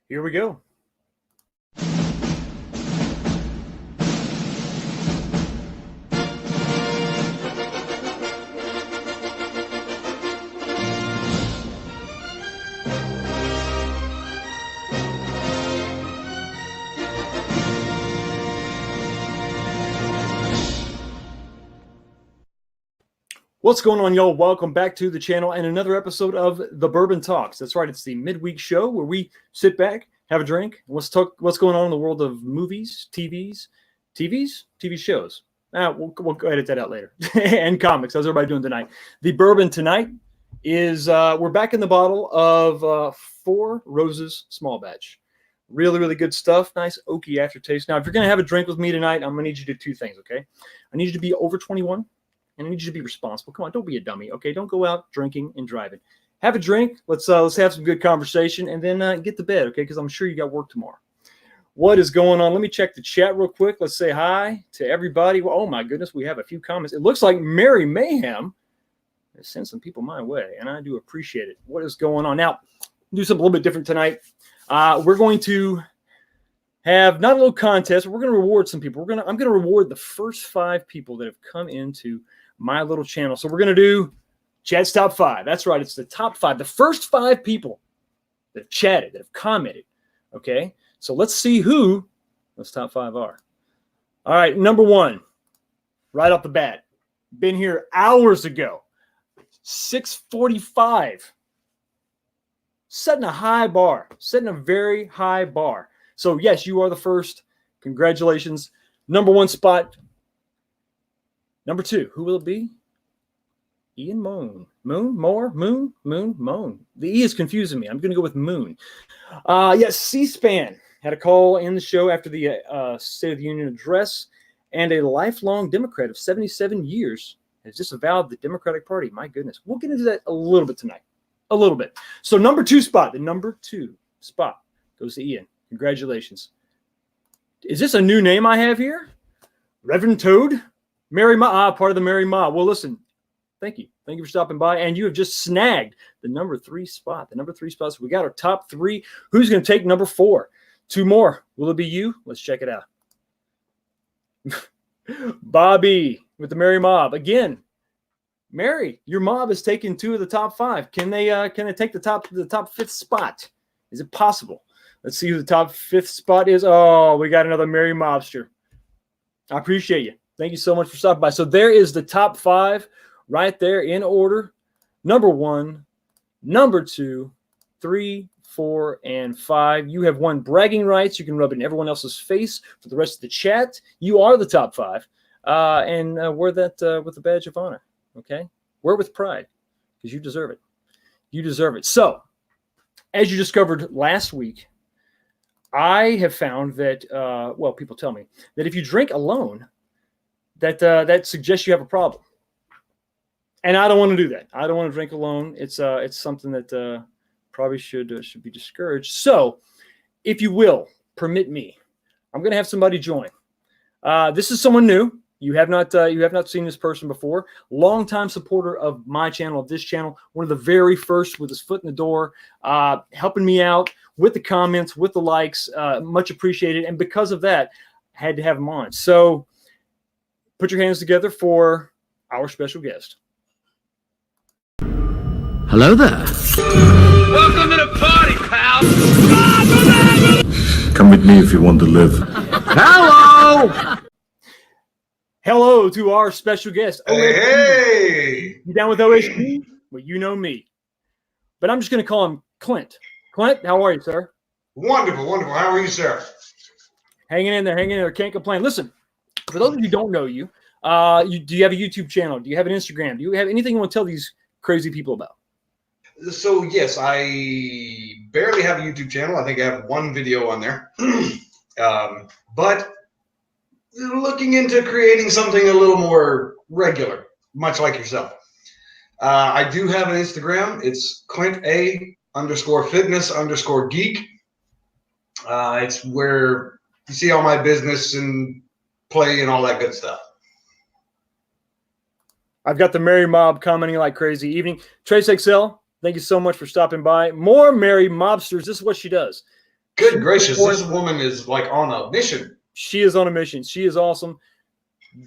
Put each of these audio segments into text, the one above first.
Here we go. What's going on, y'all? Welcome back to the channel and another episode of the Bourbon Talks. That's right, it's the midweek show where we sit back, have a drink, and let's talk what's going on in the world of movies, TV shows. We'll edit that out later. And comics. How's everybody doing tonight? The bourbon tonight is we're back in the bottle of Four Roses Small Batch. Really, really good stuff. Nice oaky aftertaste. Now, if you're going to have a drink with me tonight, I'm going to need you to do two things, okay? I need you to be over 21. And I need you to be responsible. Come on, don't be a dummy, okay? Don't go out drinking and driving. Have a drink. Let's have some good conversation, and then get to bed, okay? Because I'm sure you got work tomorrow. What is going on? Let me check the chat real quick. Let's say hi to everybody. Well, oh, my goodness, we have a few comments. It looks like Mary Mayhem has sent some people my way, and I do appreciate it. What is going on? Now, do something a little bit different tonight. We're going to have not a little contest. We're going to reward some people. I'm going to reward the first 5 people that have come into my little channel. So we're going to do Chat's Top 5. That's right. It's the top 5. The first 5 people that have chatted, that have commented. Okay. So let's see who those top 5 are. All right. Number 1, right off the bat, been here hours ago, 6:45, setting a high bar, setting a very high bar. So yes, you are the first. Congratulations. Number 1 spot. Number 2, who will it be? Ian Moon. Moon. The E is confusing me. I'm going to go with Moon. Yes, C-SPAN had a call in the show after the State of the Union address, and a lifelong Democrat of 77 years has disavowed the Democratic Party. My goodness. We'll get into that a little bit tonight. A little bit. So number 2 spot, the number 2 spot goes to Ian. Congratulations. Is this a new name I have here? Reverend Toad? Mary Ma, part of the Mary Ma. Well, listen, thank you. Thank you for stopping by. And you have just snagged the number 3 spot. The number 3 spot. So we got our top 3. Who's going to take number 4? 2 more. Will it be you? Let's check it out. Bobby with the Mary Mob. Again, Mary, your mob has taken 2 of the top 5. Can they take the top 5th spot? Is it possible? Let's see who the top 5th spot is. Oh, we got another Mary Mobster. I appreciate you. Thank you so much for stopping by. So there is the top 5 right there in order. Number 1, number 2, 3, 4, and 5. You have won bragging rights. You can rub it in everyone else's face for the rest of the chat. You are the top 5. And wear that with a badge of honor. Okay? Wear it with pride because you deserve it. You deserve it. So, as you discovered last week, I have found that, well, people tell me that if you drink alone, that suggests you have a problem. And I don't want to do that. I don't want to drink alone. It's something that probably should be discouraged. So, if you will, permit me, I'm going to have somebody join. This is someone new. You have not seen this person before. Longtime supporter of my channel, of this channel. One of the very first with his foot in the door, helping me out with the comments, with the likes. Much appreciated. And because of that, I had to have him on. So put your hands together for our special guest. Hello there. Welcome to the party, pal. Come with me if you want to live. Hello. Hello to our special guest. Hey. You down with OHP? Well, you know me. But I'm just going to call him Clint. Clint, how are you, sir? Wonderful, wonderful. How are you, sir? Hanging in there. Can't complain. Listen, for those of you who don't know you, do you have a YouTube channel? Do you have an Instagram? Do you have anything you want to tell these crazy people about? So, yes, I barely have a YouTube channel. I think I have 1 video on there. But looking into creating something a little more regular, much like yourself. I do have an Instagram. It's ClintA_fitness_geek. It's where you see all my business and play and all that good stuff. I've got the Mary Mob commenting like crazy. Evening. Trace XL, thank you so much for stopping by. More Mary Mobsters. This is what she does. Good gracious, this woman is like on a mission. She is on a mission. She is awesome.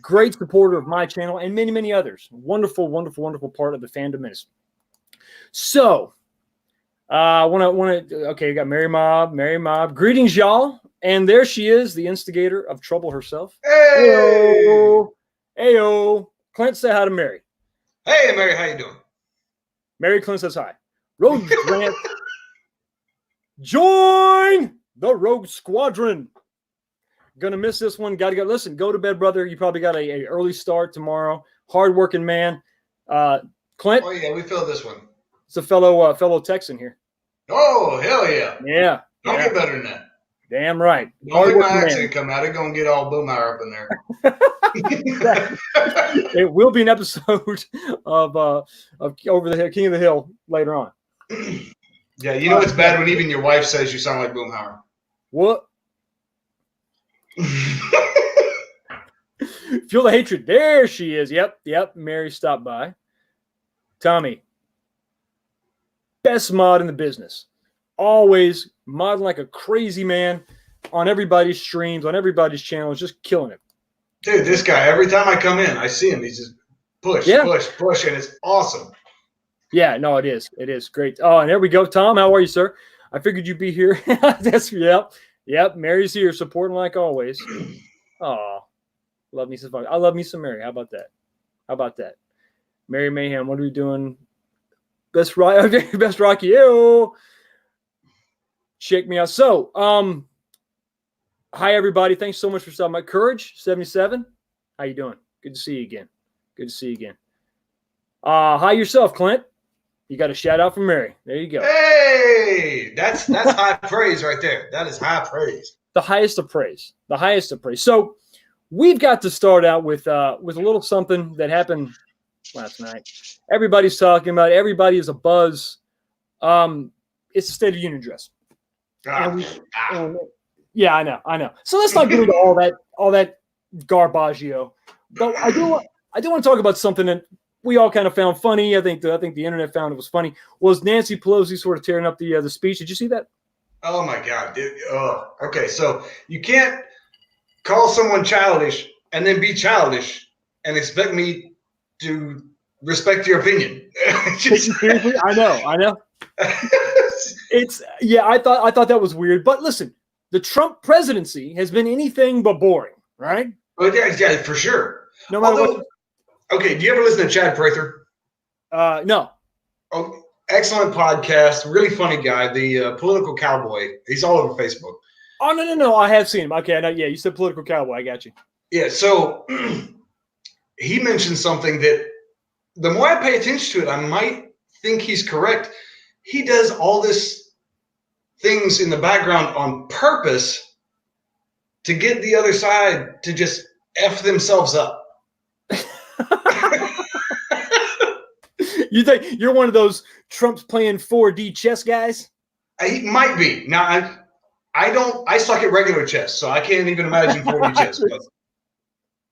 Great supporter of my channel and many, many others. Wonderful, wonderful, wonderful part of the fandom ministry. So, okay, you got Mary Mob. Greetings, y'all. And there she is, the instigator of trouble herself. Hey! Ayo. Clint, say hi to Mary. Hey, Mary, how you doing? Mary Clint says hi. Rogue Grant. Join the Rogue Squadron. Gonna miss this one. Got to go. Listen, go to bed, brother. You probably got a early start tomorrow. Hardworking man. Clint. Oh yeah, we filled this one. It's a fellow Texan here. Oh hell yeah! Yeah. Don't get better than that. Damn right. Don't let my accent come out. It's gonna get all Boomhauer up in there. It will be an episode of Over the Hill, King of the Hill later on. Yeah, you know it's bad when even your wife says you sound like Boomhauer. What? Feel the hatred. There she is. Yep. Mary stopped by. Tommy, best mod in the business. Always modding like a crazy man on everybody's streams, on everybody's channels, just killing it. Dude, this guy, every time I come in, I see him. He's just push, and it's awesome. Yeah, no, it is. It is great. Oh, and there we go. Tom, how are you, sir? I figured you'd be here. Yep. Mary's here, supporting like always. Oh, love me some. I love me some Mary. How about that? Mary Mayhem. What are we doing? Best Rocky. Ew. Check me out. So, hi everybody. Thanks so much for stopping by. Courage 77. How you doing? Good to see you again. Hi yourself, Clint. You got a shout out from Mary. There you go. Hey, that's high praise right there. That is high praise. The highest of praise. So we've got to start out with a little something that happened last night. Everybody's talking about it. Everybody is a buzz. It's the State of the Union address. Yeah, I know. So let's not get into all that garbaggio. But I do want to talk about something that we all kind of found funny. I think the internet found it was funny. Was Nancy Pelosi sort of tearing up the speech? Did you see that? Oh my God, dude. Oh, okay. So you can't call someone childish and then be childish and expect me to respect your opinion. Seriously, I know. I thought that was weird. But listen, the Trump presidency has been anything but boring, right? Oh yeah, for sure. No matter what. Okay, do you ever listen to Chad Prather? No. Oh, excellent podcast. Really funny guy. The political cowboy. He's all over Facebook. Oh no! I have seen him. Okay, I know. Yeah, you said political cowboy. I got you. Yeah. So he mentioned something that the more I pay attention to it, I might think he's correct. He does all this things in the background on purpose to get the other side to just F themselves up. You think you're one of those Trump's playing 4D chess guys? He might be. Now I suck at regular chess, so I can't even imagine 4D chess. But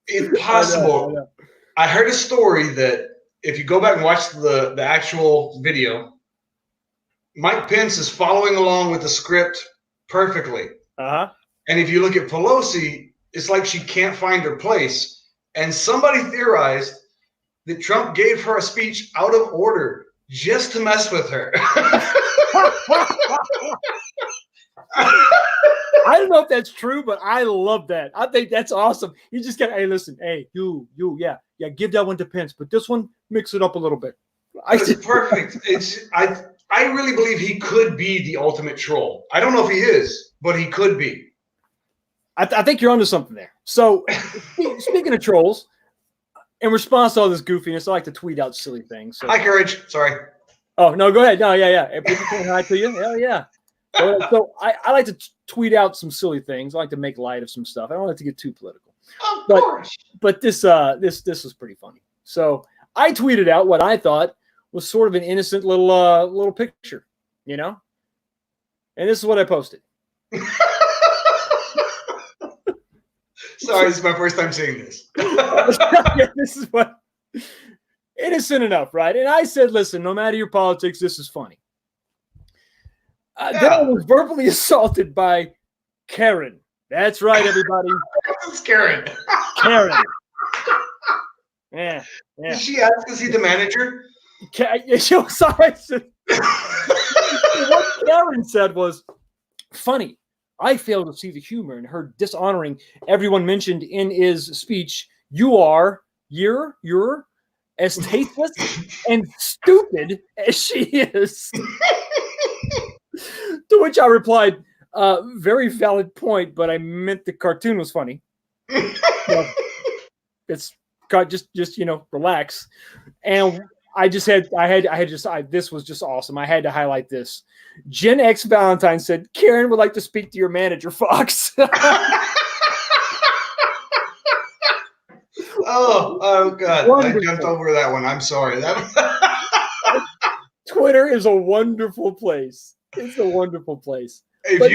it's possible. I heard a story that if you go back and watch the actual video, Mike Pence is following along with the script perfectly. And if you look at Pelosi, it's like she can't find her place. And somebody theorized that Trump gave her a speech out of order just to mess with her. I don't know if that's true, but I love that. I think that's awesome. You just got, hey, listen, hey, you, yeah, give that one to Pence, but this one, mix it up a little bit. It's perfect. I really believe he could be the ultimate troll. I don't know if he is, but he could be. I think you're onto something there. So, speaking of trolls, in response to all this goofiness, I like to tweet out silly things. So. Hi, Courage. Sorry. Oh, no, go ahead. No, yeah. People saying hi to you? Hell yeah. So I like to tweet out some silly things. I like to make light of some stuff. I don't like to get too political. Of course. But this was pretty funny. So I tweeted out what I thought was sort of an innocent little picture, you know? And this is what I posted. Sorry, this is my first time seeing this. Yeah, this is what innocent enough, right? And I said, listen, no matter your politics, this is funny. Then I was verbally assaulted by Karen. That's right, everybody. It's Karen. Karen. Yeah. Did she ask to see the manager? Sorry. What Karen said was funny. I fail to see the humor in her dishonoring everyone mentioned in his speech. You're as tasteless and stupid as she is. To which I replied, very valid point, but I meant the cartoon was funny. So it's just relax. And this was just awesome. I had to highlight this. Gen X Valentine said, Karen would like to speak to your manager, Fox. Oh God. Wonderful. I jumped over that one. I'm sorry. Twitter is a wonderful place. It's a wonderful place. If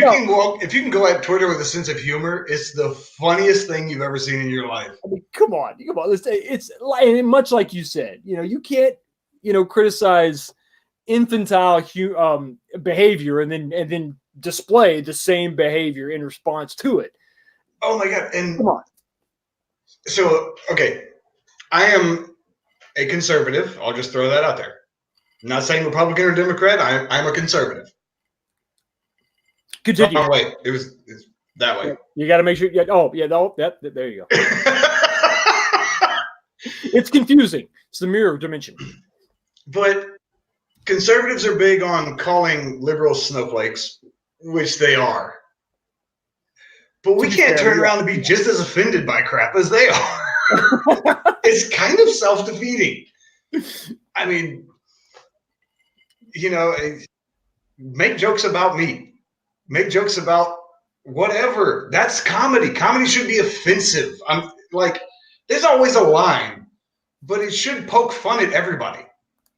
you can go at Twitter with a sense of humor, it's the funniest thing you've ever seen in your life. I mean, come on. It's much like you said. You can't criticize infantile behavior and then display the same behavior in response to it. Oh my God! And come on. So okay, I am a conservative. I'll just throw that out there. I'm not saying Republican or Democrat. I'm a conservative. Continue. Oh, wait, it's that way. You got to make sure. There you go. It's confusing. It's the mirror dimension. But conservatives are big on calling liberals snowflakes, which they are. But we can't turn around and be just as offended by crap as they are. It's kind of self-defeating. I mean, make jokes about me. Make jokes about whatever. That's comedy. Comedy should be offensive. I'm like, there's always a line, but it should poke fun at everybody.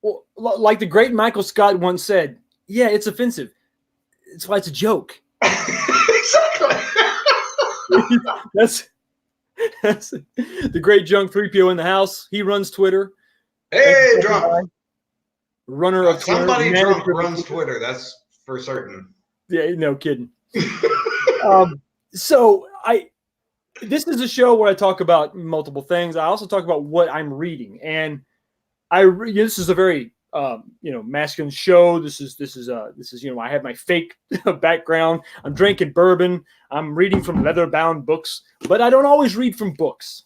Well, like the great Michael Scott once said, yeah, it's offensive. That's why it's a joke. Exactly. That's the great Junk 3PO in the house. He runs Twitter. Hey, Drunk. Runner of Twitter. Somebody Drunk runs Twitter. That's for certain. Yeah, no kidding. So this is a show where I talk about multiple things. I also talk about what I'm reading, and this is a very masculine show. This is I have my fake background. I'm drinking bourbon. I'm reading from leather-bound books, but I don't always read from books.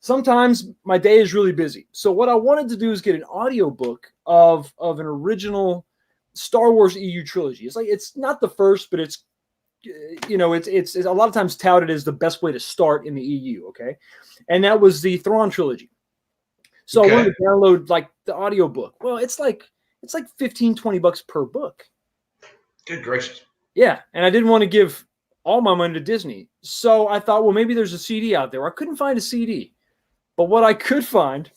Sometimes my day is really busy. So what I wanted to do is get an audiobook of an original Star Wars EU trilogy. It's not the first, but it's a lot of times touted as the best way to start in the EU. Okay, and that was the Thrawn trilogy. So I wanted to download like the audiobook. Well, it's like $15-20 per book. Good gracious. Yeah, and I didn't want to give all my money to Disney. So I thought, well, maybe there's a CD out there. I couldn't find a CD. But what I could find,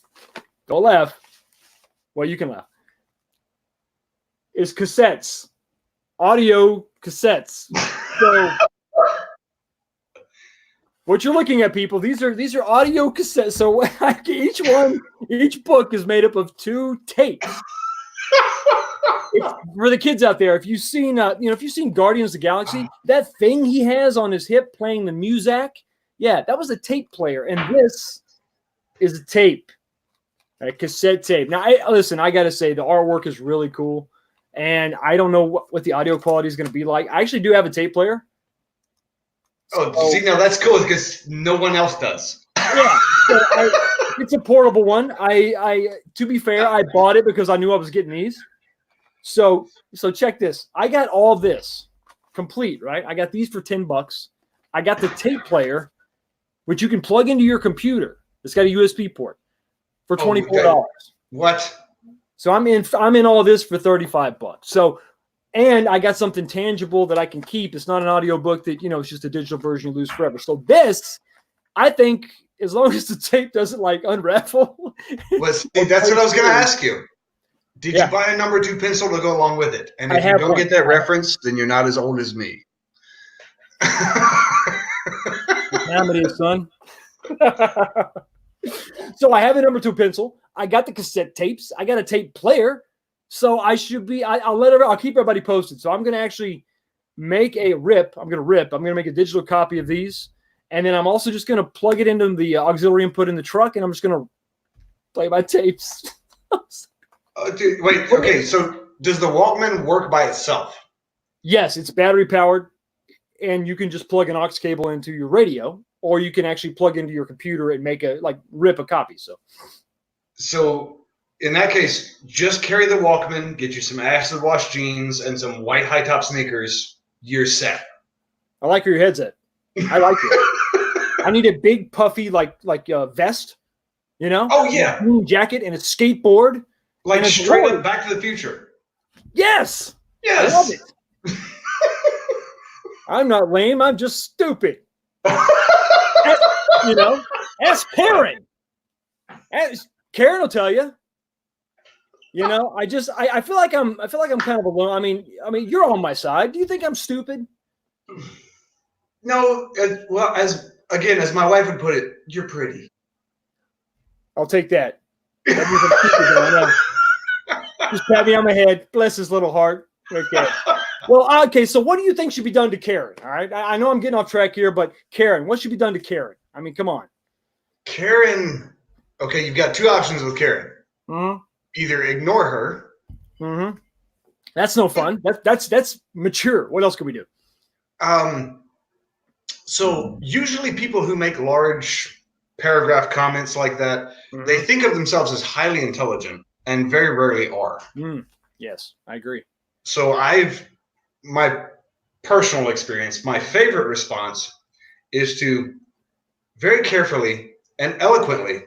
don't laugh. Well, you can laugh. Is cassettes. Audio cassettes. So what you're looking at, people, these are audio cassettes. So each book is made up of 2 tapes. For the kids out there, if you've seen Guardians of the Galaxy, that thing he has on his hip playing the muzak, yeah, that was a tape player, and this is a tape, a cassette tape. Now, I got to say, the artwork is really cool, and I don't know what the audio quality is going to be like. I actually do have a tape player. See, now that's cool because no one else does. Yeah, it's a portable one. To be fair, I bought it because I knew I was getting these. So check this. I got all this complete, right? I got these for $10. I got the tape player, which you can plug into your computer. It's got a USB port for $24. Okay. What? So I'm in all this for $35. So, and I got something tangible that I can keep. It's not an audio book that, it's just a digital version you lose forever. So this, I think, as long as the tape doesn't like unravel. That's what I was going to ask you. Did you buy a number 2 pencil to go along with it? And if you don't get that reference, then you're not as old as me. How many, son? So I have a number 2 pencil. I got the cassette tapes. I got a tape player. So I should be. I'll keep everybody posted. So I'm going to actually make a rip. I'm going to make a digital copy of these, and then I'm also just going to plug it into the auxiliary input in the truck, and I'm just going to play my tapes. Dude, wait. Okay, so does the Walkman work by itself? Yes, it's battery powered, and you can just plug an aux cable into your radio, or you can actually plug into your computer and rip a copy. So in that case, just carry the Walkman, get you some acid wash jeans and some white high top sneakers. You're set. I like where your head's at. I like it. I need a big puffy vest, you know? Oh yeah, a jacket and a skateboard, like straight up Back to the Future. Yes, yes. I love it. I'm not lame. I'm just stupid. Ask Karen. Karen will tell you. I feel like I'm kind of alone. I mean, you're on my side. Do you think I'm stupid? No. Well, as my wife would put it, you're pretty. I'll take that. Just pat me on my head. Bless his little heart. Okay. Well, okay. So, what do you think should be done to Karen? All right. I know I'm getting off track here, but Karen, what should be done to Karen? I mean, come on. Karen. Okay, you've got two options with Karen. Mm-hmm. Either ignore her. Mm-hmm. That's no fun. That's mature. What else can we do? So usually people who make large paragraph comments like that, they think of themselves as highly intelligent and very rarely are. Yes, I agree. So my personal experience, my favorite response is to very carefully and eloquently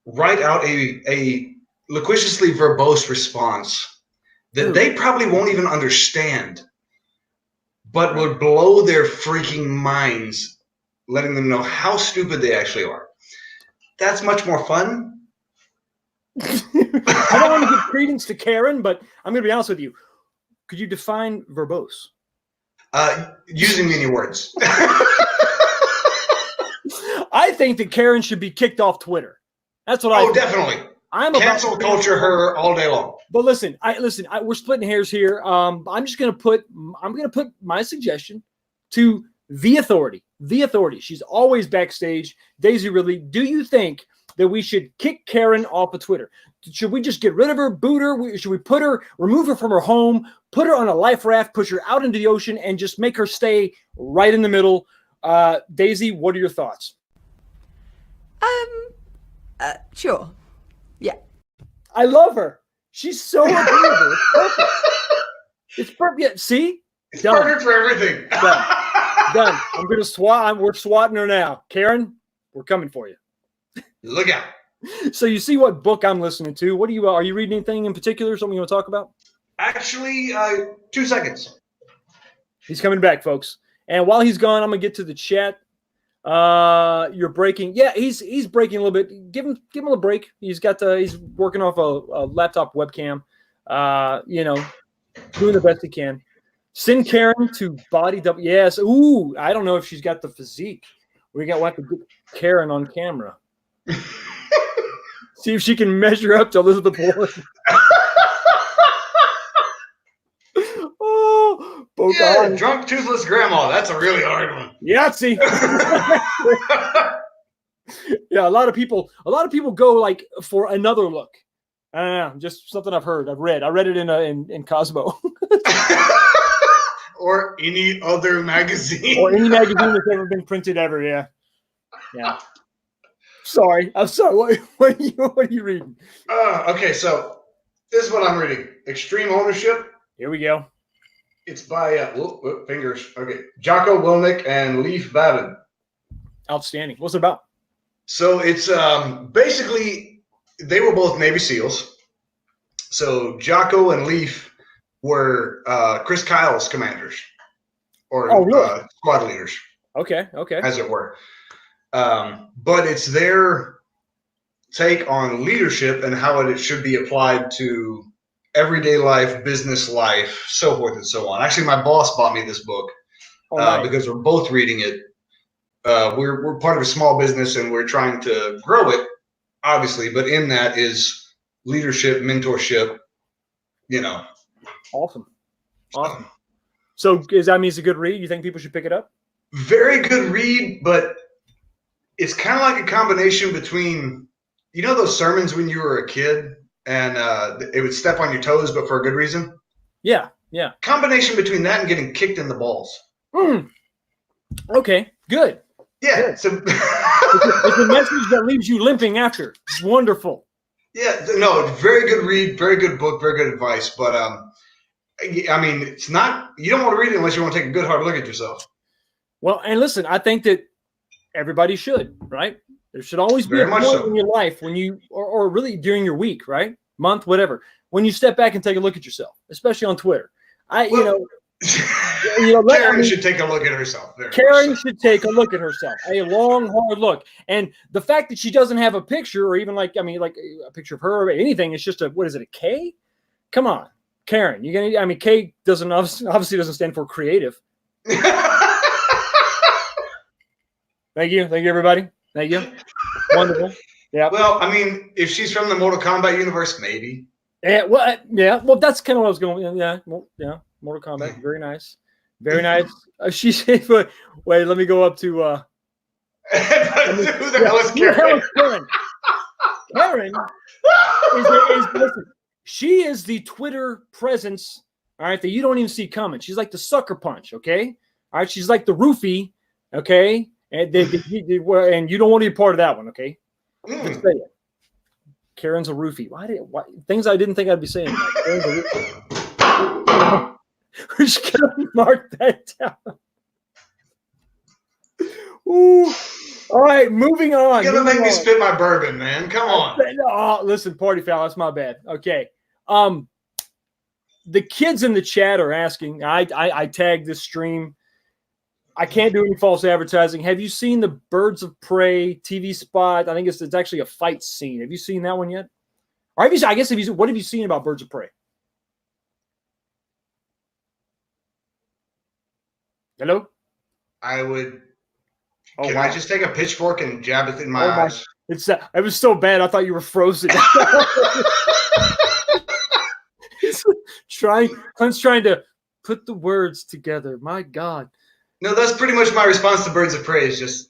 write out a loquaciously verbose response that they probably won't even understand, but would blow their freaking minds, letting them know how stupid they actually are. That's much more fun. I don't want to give credence to Karen, but I'm going to be honest with you. Could you define verbose? Using many words. I think that Karen should be kicked off Twitter. That's what I think. Definitely. I'm cancel culture her all day long. But listen, we're splitting hairs here. I'm going to put my suggestion to the authority. The authority. She's always backstage. Daisy Ridley, do you think that we should kick Karen off of Twitter? Should we just get rid of her, boot her? Should we remove her from her home, put her on a life raft, push her out into the ocean, and just make her stay right in the middle? Daisy, what are your thoughts? Sure. Yeah. I love her. She's so agreeable. It's perfect. It's perfect. Yeah, see? It's perfect for everything. Done. I'm going to swat. We're swatting her now. Karen, we're coming for you. Look out. So you see what book I'm listening to. What are you reading anything in particular? Something you want to talk about? Actually, 2 seconds. He's coming back, folks. And while he's gone, I'm going to get to the chat. You're breaking. Yeah, he's breaking a little bit. Give him a break. He's working off a laptop webcam. Doing the best he can. Send Karen to body double. Yes. Ooh, I don't know if she's got the physique. We'll have to get Karen on camera. See if she can measure up to Elizabeth Warren. Yeah, drunk toothless grandma. That's a really hard one. Yahtzee. Yeah, a lot of people go for another look. I don't know, just something I've heard. I read it in Cosmo. Or any other magazine. Or any magazine that's ever been printed ever, yeah. Yeah. Sorry. I'm sorry. What are you reading? Okay, so this is what I'm reading. Extreme Ownership. Here we go. It's by fingers. Okay, Jocko Willink and Leif Babin. Outstanding. What's it about? So it's basically they were both Navy SEALs. So Jocko and Leif were Chris Kyle's commanders, or really? squad leaders. Okay. As it were. But it's their take on leadership and how it should be applied to everyday life, business life, so forth and so on. Actually, my boss bought me this book because we're both reading it. We're part of a small business and we're trying to grow it, obviously. But in that is leadership, mentorship, you know. Awesome. So does that mean it's a good read? You think people should pick it up? Very good read, but it's kind of like a combination between, you know, those sermons when you were a kid and it would step on your toes, but for a good reason. Yeah. Combination between that and getting kicked in the balls. Okay, good. Yeah. Good. So it's a message that leaves you limping after. It's wonderful. Yeah, no, very good read, very good book, very good advice. But I mean, it's not. You don't want to read it unless you want to take a good hard look at yourself. Well, and listen, I think that everybody should, right? There should always be Very a much point so. in your life when you, or really during your week, right, month, whatever, when you step back and take a look at yourself, especially on Twitter. Karen should take a look at herself. Karen should take a look at herself, a long, hard look. And the fact that she doesn't have a picture, or even like a picture of her or anything, it's just a K? Come on, Karen. K doesn't obviously doesn't stand for creative. Thank you, everybody. Thank you. Wonderful. Yeah. Well, I mean, if she's from the Mortal Kombat universe, maybe. Yeah. Well, that's kind of what I was going. Yeah. Mortal Kombat. Very nice. Very nice. She said, wait, let me go up to. Who the hell is Karen? Karen listen, she is the Twitter presence, all right, that you don't even see coming. She's like the sucker punch, okay? All right, she's like the roofie, okay? And and you don't want to be part of that one, okay? Just say it. Karen's a roofie. Why things I didn't think I'd be saying. Karen's a roofie. We're just gonna mark that down. Ooh. All right, moving on. You're gonna make me spit my bourbon, man. Come on. Oh, listen, party foul. That's my bad. Okay. The kids in the chat are asking. I tagged this stream. I can't do any false advertising. Have you seen the Birds of Prey TV spot? I think it's actually a fight scene. Have you seen that one yet? Or what have you seen about Birds of Prey? Hello? I would. Oh, Can wow. I just take a pitchfork and jab it in my eyes? It was so bad. I thought you were frozen. Clint's trying to put the words together. My God. No, that's pretty much my response to Birds of Prey. Is just.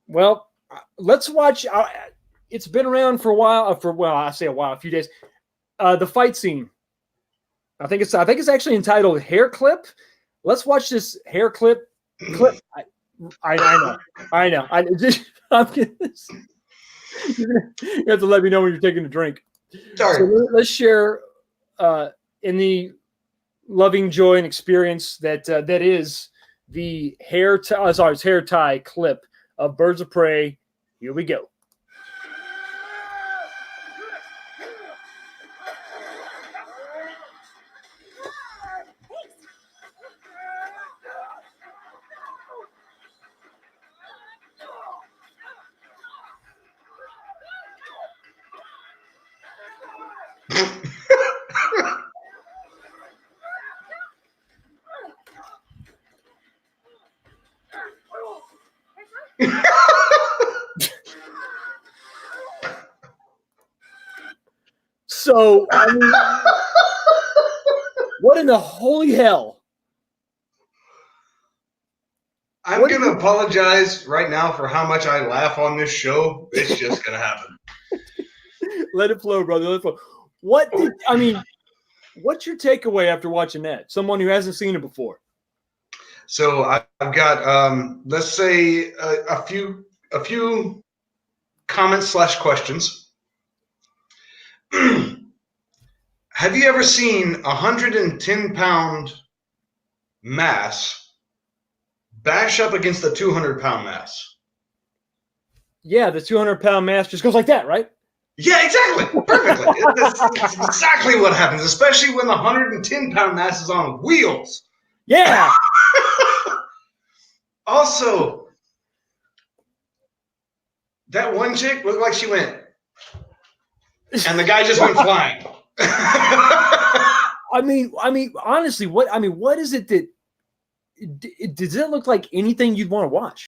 Well, let's watch. It's been around for a while. I say a while, a few days. The fight scene. I think it's actually entitled "Hair Clip." Let's watch this hair clip. I know. I'm kidding. You have to let me know when you're taking a drink. Sorry. So let's share in the loving joy and experience that is the hair tie clip of Birds of Prey. Here we go. So, I mean, what in the holy hell? I'm going to apologize right now for how much I laugh on this show. It's just going to happen. Let it flow, brother. Let it flow. What's your takeaway after watching that? Someone who hasn't seen it before. So I've got, let's say, a few comments / questions. Have you ever seen a 110-pound mass bash up against a 200-pound mass? Yeah, the 200-pound mass just goes like that, right? Yeah, exactly. Perfectly. That's exactly what happens, especially when the 110-pound mass is on wheels. Yeah. Also, that one chick looked like she went, and the guy just went flying. I mean, honestly, what is it that does it look like anything you'd want to watch?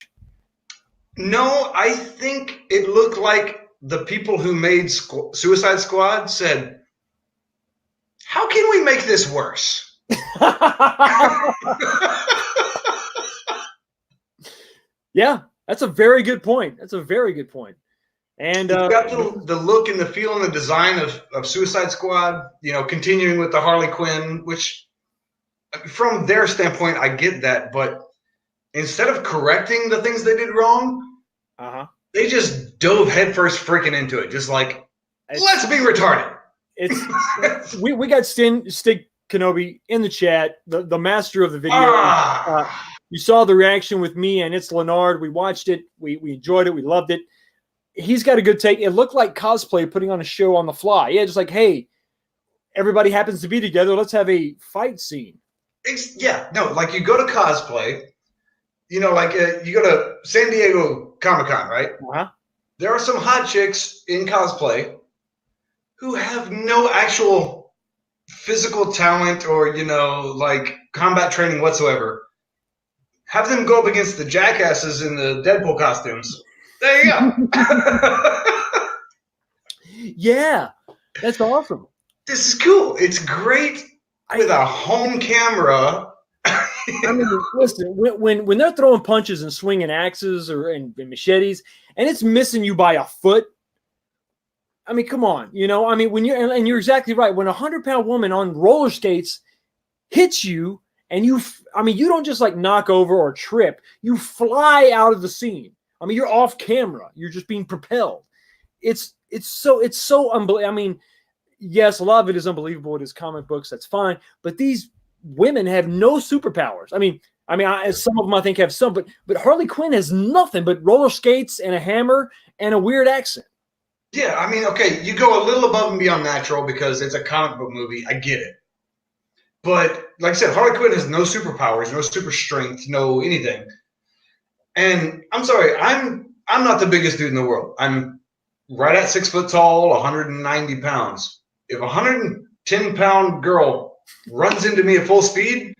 No, I think it looked like the people who made Suicide Squad said, how can we make this worse? Yeah, that's a very good point. That's a very good point. And you got the look and the feel and the design of Suicide Squad, continuing with the Harley Quinn, which from their standpoint, I get that, but instead of correcting the things they did wrong, they just dove headfirst freaking into it. Just like, let's be retarded. We got Stig Kenobi in the chat, the master of the video. You saw the reaction with me and it's Leonard. We watched it. We enjoyed it. We loved it. He's got a good take. It looked like cosplay putting on a show on the fly. Yeah, just like, hey, everybody happens to be together. Let's have a fight scene. Like you go to cosplay, you go to San Diego Comic-Con, right? There are some hot chicks in cosplay who have no actual physical talent or, combat training whatsoever. Have them go up against the jackasses in the Deadpool costumes. There you go. Yeah, that's awesome. This is cool. It's great with a home camera. I mean, listen, when they're throwing punches and swinging axes and machetes, and it's missing you by a foot. I mean, come on, when you're exactly right. When a 100-pound woman on roller skates hits you, and you don't just like knock over or trip, you fly out of the scene. I mean, you're off camera. You're just being propelled. It's so unbelievable. I mean, yes, a lot of it is unbelievable. It is comic books. That's fine. But these women have no superpowers. I mean, some of them I think have some, but Harley Quinn has nothing but roller skates and a hammer and a weird accent. Yeah, I mean, okay, you go a little above and beyond natural because it's a comic book movie. I get it. But like I said, Harley Quinn has no superpowers, no super strength, no anything. And I'm sorry, I'm not the biggest dude in the world. I'm right at 6 foot tall, 190 pounds. If a 110-pound girl runs into me at full speed,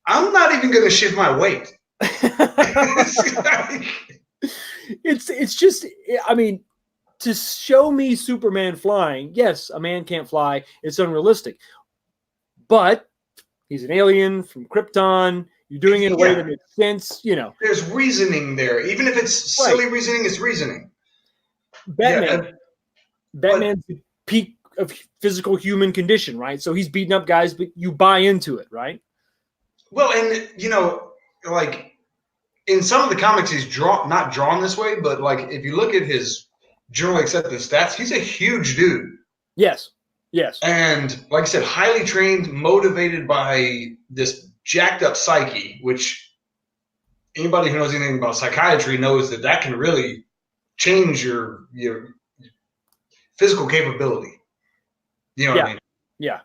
I'm not even going to shift my weight. It's just, I mean, to show me Superman flying, yes, a man can't fly. It's unrealistic. But he's an alien from Krypton. You're doing it in a way that makes sense, There's reasoning there. Even if it's silly reasoning, it's reasoning. Batman's the peak of physical human condition, right? So he's beating up guys, but you buy into it, right? Well, and, like in some of the comics, he's not drawn this way, but like if you look at his generally accepted stats, he's a huge dude. Yes. And like I said, highly trained, motivated by this jacked up psyche, which anybody who knows anything about psychiatry knows that can really change your physical capability. You know what I mean? Yeah.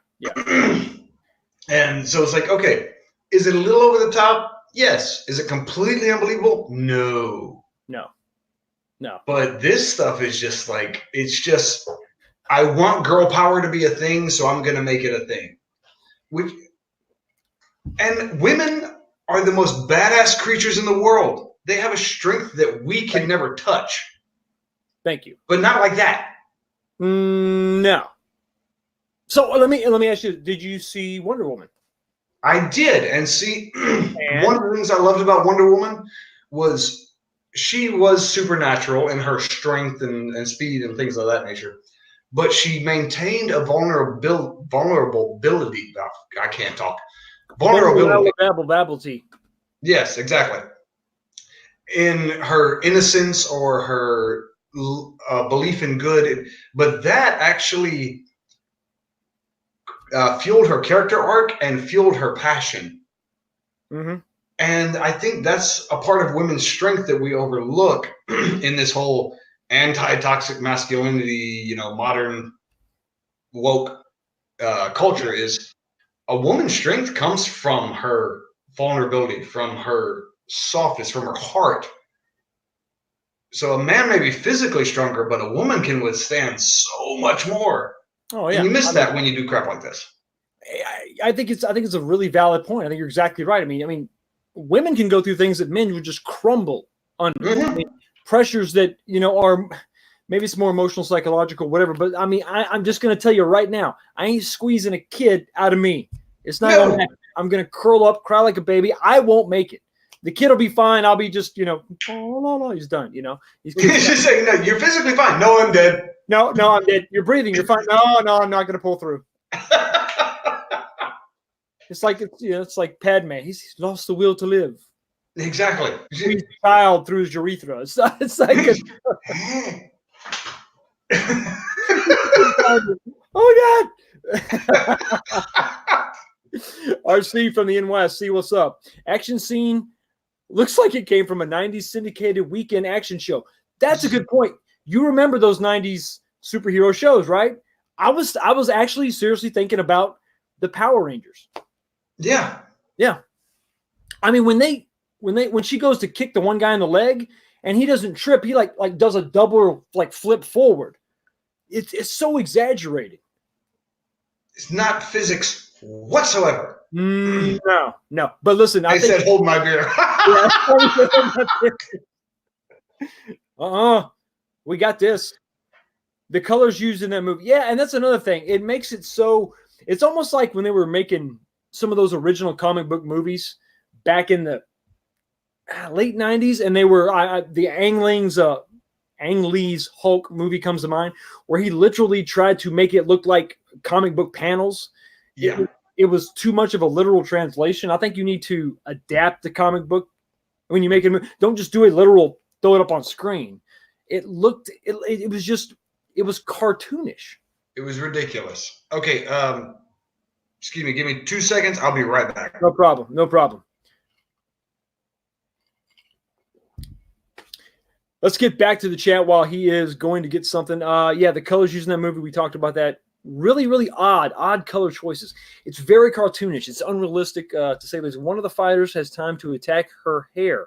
And so it's like, okay, is it a little over the top? Yes. Is it completely unbelievable? No. But this stuff is just like, it's just, I want girl power to be a thing, so I'm going to make it a thing. And women are the most badass creatures in the world. They have a strength that we can never touch. Thank you. But not like that. No. So let me ask you, did you see Wonder Woman? I did. And see, one of the things I loved about Wonder Woman was she was supernatural in her strength and speed and things of that nature. But she maintained a vulnerability. I can't talk. Vulnerability. Yes, exactly. In her innocence or her belief in good. But that actually fueled her character arc and fueled her passion. Mm-hmm. And I think that's a part of women's strength that we overlook in this whole anti-toxic masculinity, modern woke culture is a woman's strength comes from her vulnerability, from her softness, from her heart. So a man may be physically stronger, but a woman can withstand so much more. Oh yeah, and you miss that when you do crap like this. I think it's a really valid point. I think you're exactly right. I mean, women can go through things that men would just crumble under. Mm-hmm. Pressures that are Maybe it's more emotional, psychological, whatever. But I mean, I'm just going to tell you right now, I ain't squeezing a kid out of me. It's not going to happen. I'm going to curl up, cry like a baby. I won't make it. The kid will be fine. I'll be just, oh, he's done, He's just saying, no, you're physically fine. No, I'm dead. No, I'm dead. You're breathing. You're fine. No, I'm not going to pull through. It's like Padme. He's lost the will to live. Exactly. He's child through his urethra. It's like oh God. RC from the NYC, what's up? Action scene looks like it came from a 90s syndicated weekend action show. That's a good point. You remember those 90s superhero shows, right? I was actually seriously thinking about the Power Rangers. Yeah. I mean, when she goes to kick the one guy in the leg and he doesn't trip, he like does a double flip forward. It's so exaggerated. It's not physics whatsoever. No. But listen, I said, hold my beer. We got this. The colors used in that movie. Yeah, and that's another thing. It makes it so. It's almost like when they were making some of those original comic book movies back in the late 90s, and they were the Ang Lee's Hulk movie comes to mind, where he literally tried to make it look like comic book panels. Yeah. It was too much of a literal translation. I think you need to adapt the comic book when you make it. Don't just do a literal, throw it up on screen. It was cartoonish. It was ridiculous. Okay. Excuse me. Give me 2 seconds. I'll be right back. No problem. Let's get back to the chat while he is going to get something. The colors used in that movie, we talked about that. Really, really odd color choices. It's very cartoonish. It's unrealistic, to say the least. One of the fighters has time to attack her hair.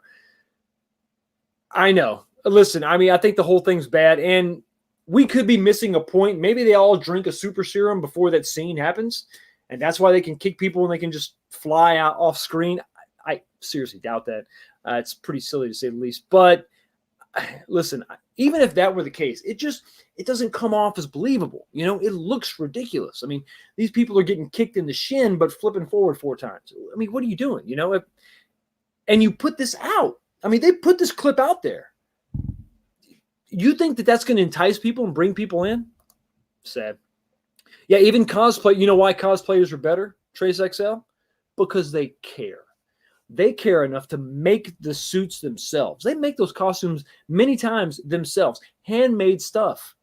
I know. Listen, I mean, I think the whole thing's bad, and we could be missing a point. Maybe they all drink a super serum before that scene happens, and that's why they can kick people and they can just fly out off screen. I seriously doubt that. It's pretty silly to say the least. But listen, even if that were the case, it doesn't come off as believable. It looks ridiculous. I mean, these people are getting kicked in the shin, but flipping forward 4 times. I mean, what are you doing? And you put this out. I mean, they put this clip out there. You think that that's going to entice people and bring people in? Sad. Yeah, even cosplay. You know why cosplayers are better, Trace XL? Because they care. They care enough to make the suits themselves. They make those costumes many times themselves, handmade stuff,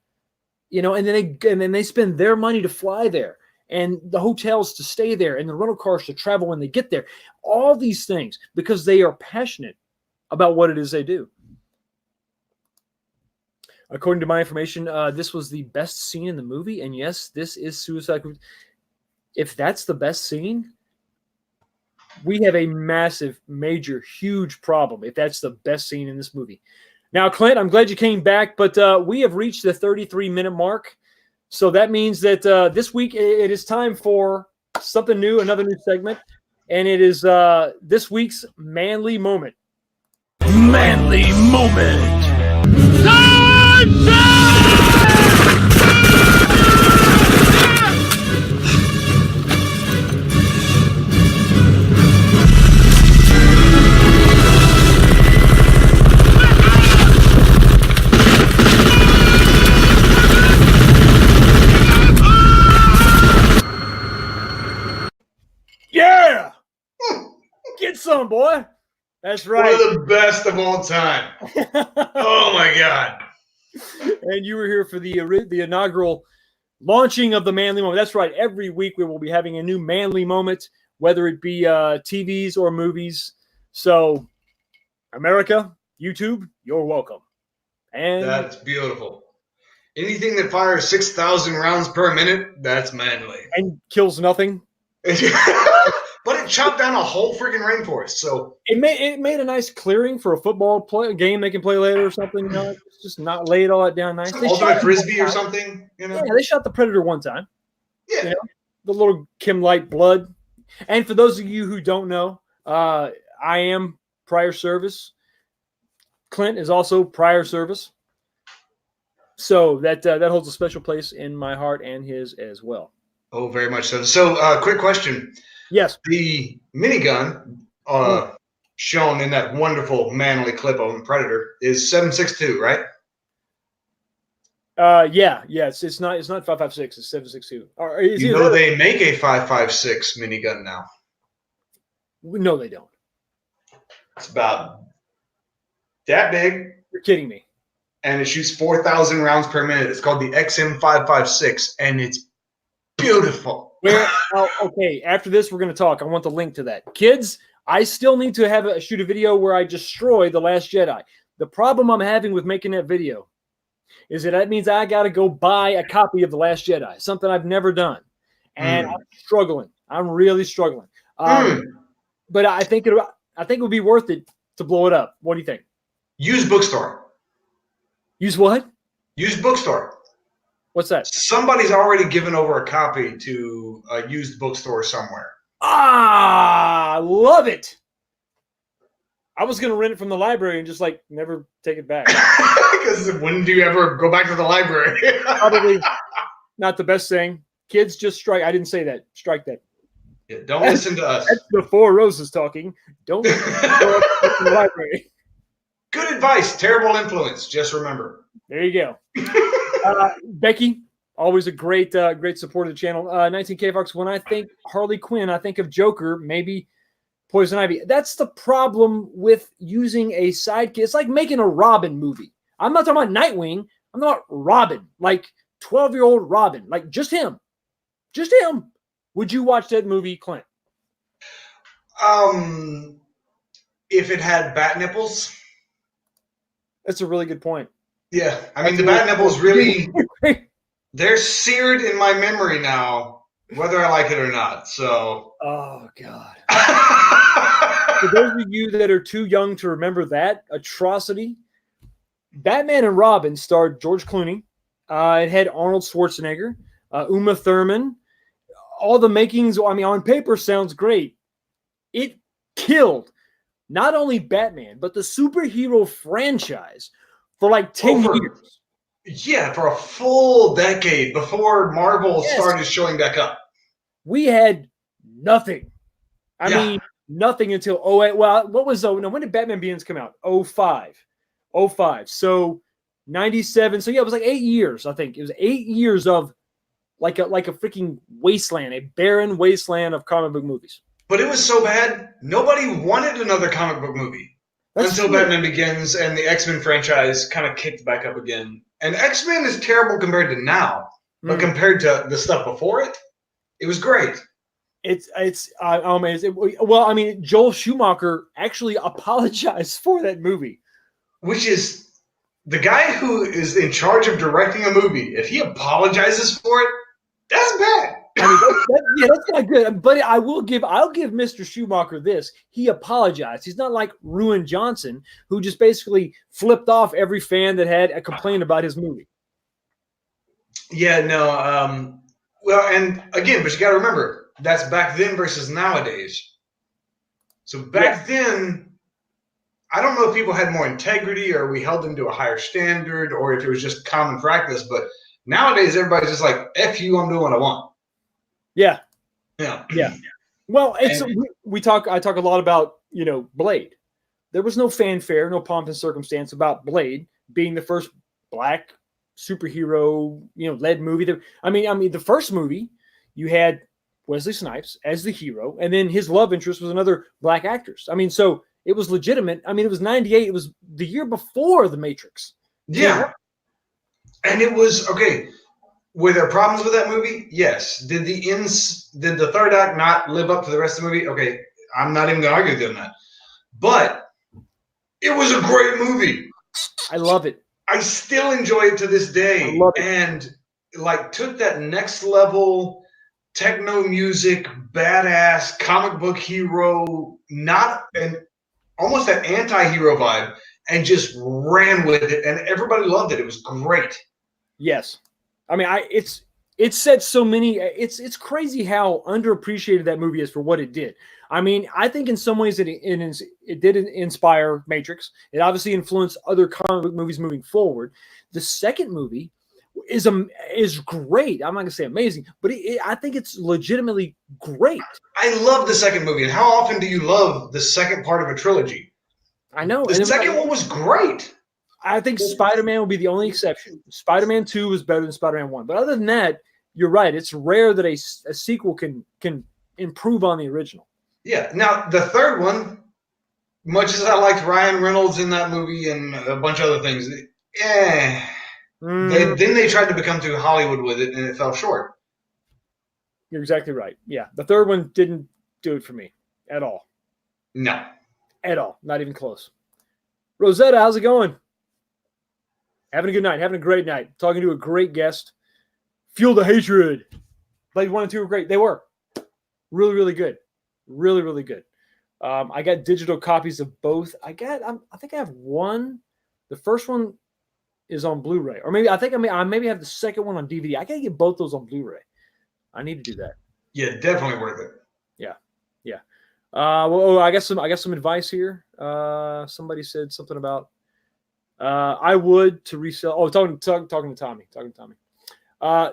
and then they spend their money to fly there and the hotels to stay there and the rental cars to travel when they get there. All these things because they are passionate about what it is they do. According to my information, this was the best scene in the movie. And yes, this is Suicide. If that's the best scene, we have a massive, major, huge problem if that's the best scene in this movie. Now, Clint, I'm glad you came back, but we have reached the 33-minute mark. So that means that this week it is time for something new, another new segment. And it is this week's Manly Moment. Manly Moment. Yeah! Get some, boy. That's right. One of the best of all time. Oh, my God. And you were here for the inaugural launching of the Manly Moment. That's right. Every week we will be having a new Manly Moment, whether it be TVs or movies. So, America, YouTube, you're welcome. And that's beautiful. Anything that fires 6,000 rounds per minute, that's manly. And kills nothing. But it chopped down a whole freaking rainforest. So it made a nice clearing for a football game they can play later or something. It's just not laid all that down nice. Ultimate frisbee or something. Yeah, they shot the Predator one time. Yeah, the little Kim Light blood. And for those of you who don't know, I am prior service. Clint is also prior service. So that holds a special place in my heart and his as well. Oh, very much so. So, quick question. Yes. The minigun shown in that wonderful manly clip of Predator is 7.62, right? Yeah. It's not 5.56. It's 7.62. Or is You know they make a 5.56 minigun now. No, they don't. It's about that big. You're kidding me. And it shoots 4,000 rounds per minute. It's called the XM556, and it's beautiful. Okay, after this, we're going to talk. I want the link to that. Kids, I still need to shoot a video where I destroy The Last Jedi. The problem I'm having with making that video is that means I got to go buy a copy of The Last Jedi, something I've never done. And I'm struggling. I'm really struggling. But I think it would be worth it to blow it up. What do you think? Use bookstore. Use what? Use bookstore. What's that? Somebody's already given over a copy to a used bookstore somewhere. I love it. I was going to rent it from the library and just never take it back. Because when do you ever go back to the library? Probably not the best thing. Kids, just strike. I didn't say that. Strike that. Yeah, don't listen to us. That's the Four Roses talking. Don't listen to the library. Good advice. Terrible influence. Just remember. There you go. Becky, always a great support of the channel. 19K Fox, when I think Harley Quinn, I think of Joker, maybe Poison Ivy. That's the problem with using a sidekick. It's like making a Robin movie. I'm not talking about Nightwing. I'm talking about Robin, like 12-year-old Robin, like just him. Just him. Would you watch that movie, Clint? If it had bat nipples. That's a really good point. Yeah, I mean, the bat nipples really, they're seared in my memory now, whether I like it or not. So. Oh, God. For those of you that are too young to remember that atrocity, Batman and Robin starred George Clooney. It had Arnold Schwarzenegger, Uma Thurman. All the makings, I mean, on paper sounds great. It killed not only Batman, but the superhero franchise for 10 years. Yeah, for a full decade before Marvel started showing back up. We had nothing. I mean, nothing until 08. Well, what was when did Batman Begins come out? 05. So 97. So yeah, it was 8 years, I think. It was 8 years of like a freaking wasteland, a barren wasteland of comic book movies. But it was so bad, nobody wanted another comic book movie until Batman Begins and the X-Men franchise kind of kicked back up again. And X-Men is terrible compared to now, but compared to the stuff before it, it was great. It's amazing. Well, I mean, Joel Schumacher actually apologized for that movie, which is the guy who is in charge of directing a movie. If he apologizes for it, that's bad. I mean, that's not good. But I'll give Mr. Schumacher this. He apologized. He's not like Ruin Johnson, who just basically flipped off every fan that had a complaint about his movie. Yeah, no. Well, and again, but you got to remember, that's back then versus nowadays. So back then, I don't know if people had more integrity or we held them to a higher standard or if it was just common practice, but nowadays everybody's just like, F you, I'm doing what I want. Yeah. Yeah. Well, I talk a lot about, Blade. There was no fanfare, no pomp and circumstance about Blade being the first black superhero, led movie. I mean, the first movie, you had Wesley Snipes as the hero, and then his love interest was another black actress. I mean, so it was legitimate. I mean, it was 98. It was the year before The Matrix. Yeah. And it was, okay, were there problems with that movie? Yes. Did the third act not live up to the rest of the movie? Okay, I'm not even going to argue with you on that. But it was a great movie. I love it. I still enjoy it to this day. I love it. And took that next level techno music, badass comic book hero, almost that anti-hero vibe, and just ran with it. And everybody loved it. It was great. Yes. I mean, It said so many. It's crazy how underappreciated that movie is for what it did. I mean, I think in some ways it did inspire Matrix. It obviously influenced other comic book movies moving forward. The second movie is great. I'm not gonna say amazing, but I think it's legitimately great. I love the second movie. And how often do you love the second part of a trilogy? I know. The second one was great. I think Spider-Man will be the only exception. Spider-Man 2 was better than Spider-Man 1. But other than that, you're right. It's rare that a sequel can improve on the original. Yeah. Now, the third one, much as I liked Ryan Reynolds in that movie and a bunch of other things, then they tried to become too Hollywood with it, and it fell short. You're exactly right. Yeah. The third one didn't do it for me at all. No. At all. Not even close. Rosetta, how's it going? Having a good night. Having a great night. Talking to a great guest. Fuel the Hatred. Blade 1 and 2 were great. They were. Really, really good. Really, really good. I got digital copies of both. I think I have one. The first one is on Blu-ray. Or maybe I maybe have the second one on DVD. I got to get both those on Blu-ray. I need to do that. Yeah, definitely worth it. Yeah. Yeah. Well, I got some advice here. Somebody said something about I would to resell. Oh, talking to Tommy.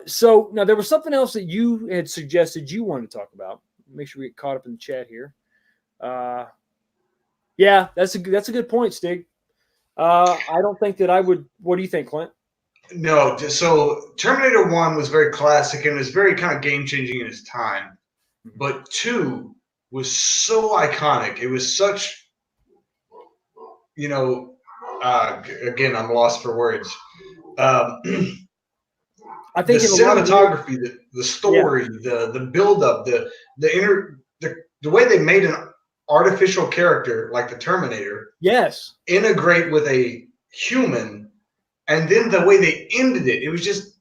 So now there was something else that you had suggested you wanted to talk about. Make sure we get caught up in the chat here. Yeah, that's a good point, Stig. I don't think that I would. What do you think, Clint? No, so Terminator 1 was very classic and it was very kind of game changing in its time, but 2 was so iconic. It was such, again, I'm lost for words. I think the cinematography, the story, the build up, the way they made an artificial character like the Terminator, yes, integrate with a human, and then the way they ended it, it was just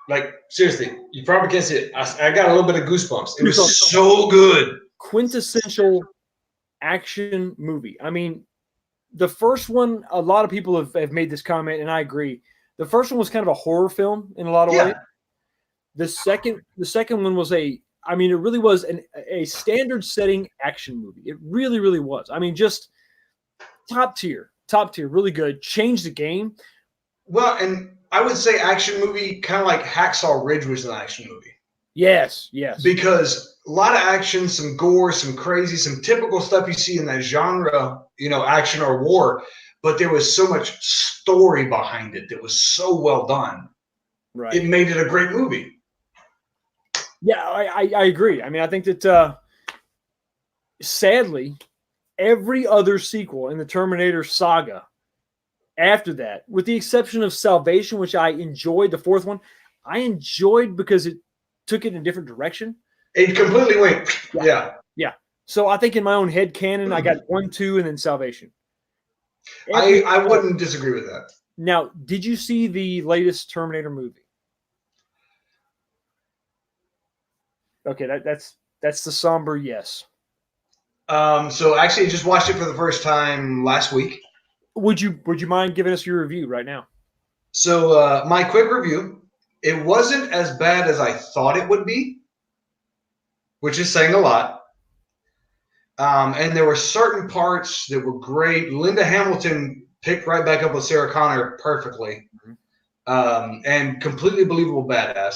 like, seriously, you probably can't see it. I got a little bit of goosebumps. It was so good. Quintessential action movie. I mean, the first one, a lot of people have made this comment, and I agree. The first one was kind of a horror film in a lot of ways. The second one was it really was a standard setting action movie. It really, really was. I mean, just top tier, really good. Changed the game. Well, and I would say action movie, kind of like Hacksaw Ridge was an action movie. Yes. Because a lot of action, some gore, some crazy, some typical stuff you see in that genre, action or war. But there was so much story behind it that was so well done. Right. It made it a great movie. Yeah, I agree. I mean, I think that sadly, every other sequel in the Terminator saga after that, with the exception of Salvation, which I enjoyed, the fourth one, I enjoyed because it took it in a different direction. It completely went. Yeah. So I think in my own head canon, I got 1, 2, and then Salvation. I wouldn't disagree with that. Now, did you see the latest Terminator movie? Okay, that's the somber yes. So actually, I just watched it for the first time last week. Would you mind giving us your review right now? So my quick review, it wasn't as bad as I thought it would be, which is saying a lot. And there were certain parts that were great. Linda Hamilton picked right back up with Sarah Connor perfectly, and completely believable badass.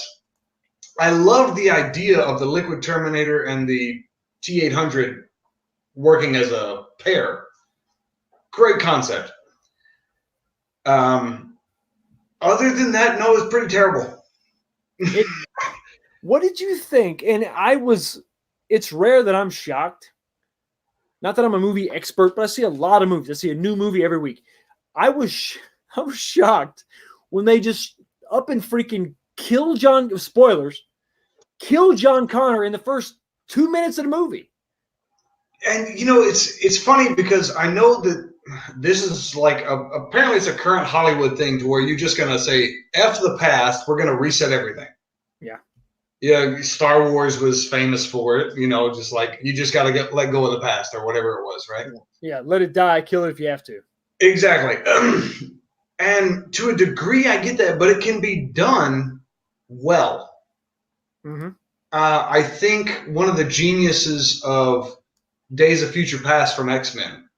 I loved the idea of the Liquid Terminator and the T-800 working as a pair. Great concept. Other than that, no, it's pretty terrible. What did you think? And it's rare that I'm shocked. Not that I'm a movie expert, but I see a lot of movies. I see a new movie every week. I was shocked when they just up and freaking kill John Connor in the first 2 minutes of the movie. And it's funny because I know that this is like apparently it's a current Hollywood thing to where you're just gonna say F the past, we're gonna reset everything. Yeah, Star Wars was famous for it, just like you just got to let go of the past or whatever it was, right? Yeah, let it die, kill it if you have to. Exactly. And to a degree, I get that, but it can be done well. Mm-hmm. I think one of the geniuses of Days of Future Past from X-Men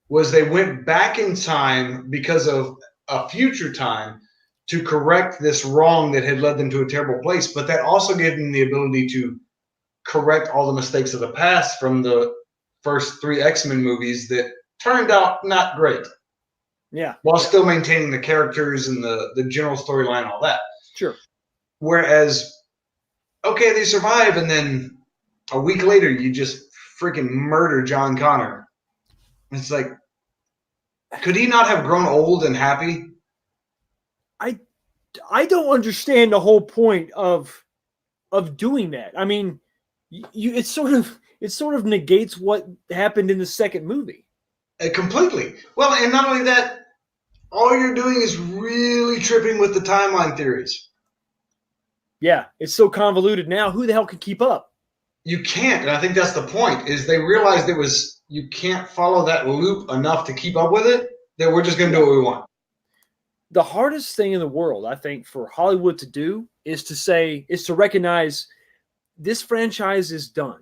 was they went back in time because of a future time to correct this wrong that had led them to a terrible place, but that also gave them the ability to correct all the mistakes of the past from the first 3 X-Men movies that turned out not great. Yeah. While still maintaining the characters and the general storyline and all that. Sure. Whereas, okay, they survive, and then a week later, you just freaking murder John Connor. It's like, could he not have grown old and happy? I don't understand the whole point of doing that. I mean, it sort of negates what happened in the second movie. Completely. Well, and not only that, all you're doing is really tripping with the timeline theories. Yeah, it's so convoluted now. Who the hell can keep up? You can't, and I think that's the point, is they realized you can't follow that loop enough to keep up with it, that we're just going to do what we want. The hardest thing in the world, I think, for Hollywood to do is to recognize this franchise is done.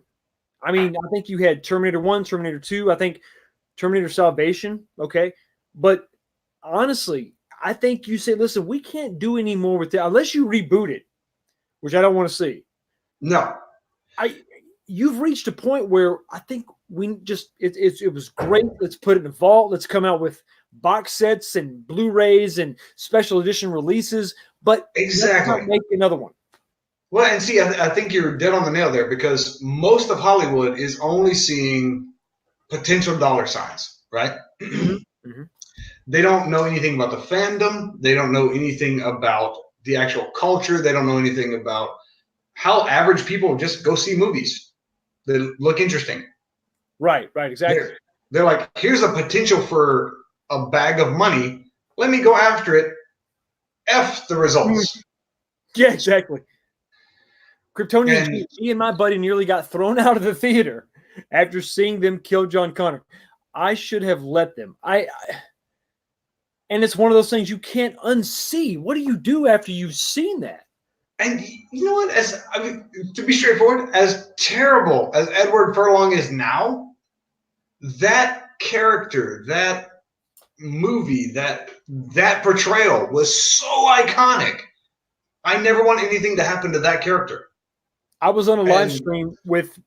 I mean, I think you had Terminator 1, Terminator 2, I think Terminator Salvation, okay? But honestly, I think you say, listen, we can't do any more with that unless you reboot it, which I don't want to see. No. You've reached a point where I think it was great. Let's put it in a vault. Let's come out with box sets and Blu-rays and special edition releases, but exactly, let's not make another one. Well, and see, I think you're dead on the nail there, because most of Hollywood is only seeing potential dollar signs, right? Mm-hmm. They don't know anything about the fandom. They don't know anything about the actual culture. They don't know anything about how average people just go see movies that look interesting. Right, exactly. They're like, here's a potential for a bag of money. Let me go after it. F the results. Yeah, exactly. Kryptonian, me and my buddy nearly got thrown out of the theater after seeing them kill John Connor. I should have let them. And it's one of those things you can't unsee. What do you do after you've seen that? And you know what? To be straightforward, as terrible as Edward Furlong is now, that character, that movie, that portrayal was so iconic. I never want anything to happen to that character. I was on a live stream with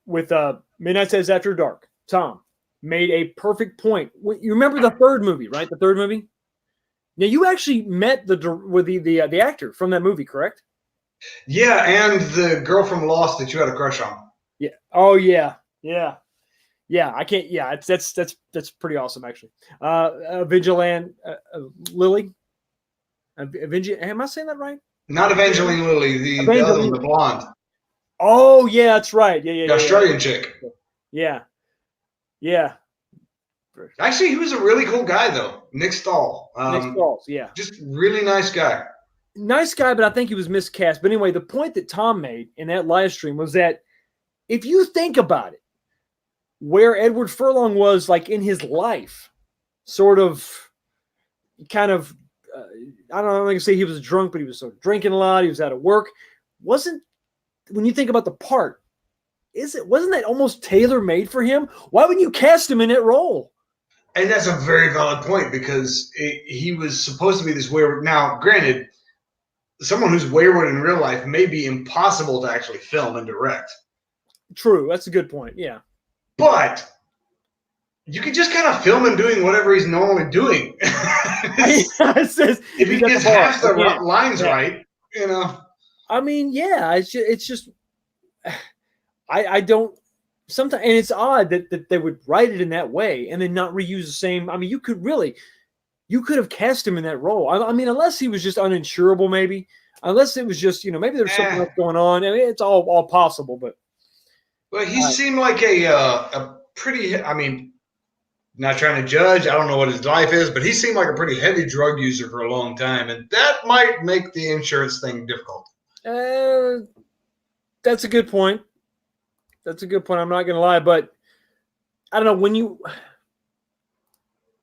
Midnight Says After Dark. Tom made a perfect point. You remember the third movie, right? The third movie. Now you actually met the actor from that movie, correct? Yeah, and the girl from Lost that you had a crush on. Yeah. Oh yeah. I can't. Yeah, that's pretty awesome actually. Vigilant Lily. Am I saying that right? Not Evangeline Lilly, the other one, the blonde. Oh yeah, that's right. Yeah. The Australian chick. Yeah. Actually, he was a really cool guy though, Nick Stahl. Nick Stahl, yeah. Just really nice guy. Nice guy, but I think he was miscast. But anyway, the point that Tom made in that live stream was that if you think about it, where Edward Furlong was like in his life, sort of, kind of, I don't know, I'm going to say he was drunk, but he was sort of drinking a lot. He was out of work. When you think about the part, wasn't that almost tailor-made for him? Why wouldn't you cast him in that role? And that's a very valid point, because he was supposed to be this wayward. Now, granted, someone who's wayward in real life may be impossible to actually film and direct. True. That's a good point. Yeah. But you can just kind of film him doing whatever he's normally doing. If he gets half the lines right, you know. I mean, yeah, it's just I don't sometimes, and it's odd that they would write it in that way and then not reuse the same. I mean, you could have cast him in that role. I mean, unless he was just uninsurable, maybe. Unless it was just, maybe there's something else going on. I mean, it's all possible, but. Well, he seemed like a pretty. I mean, not trying to judge. I don't know what his life is, but he seemed like a pretty heavy drug user for a long time, and that might make the insurance thing difficult. That's a good point. I'm not going to lie, but I don't know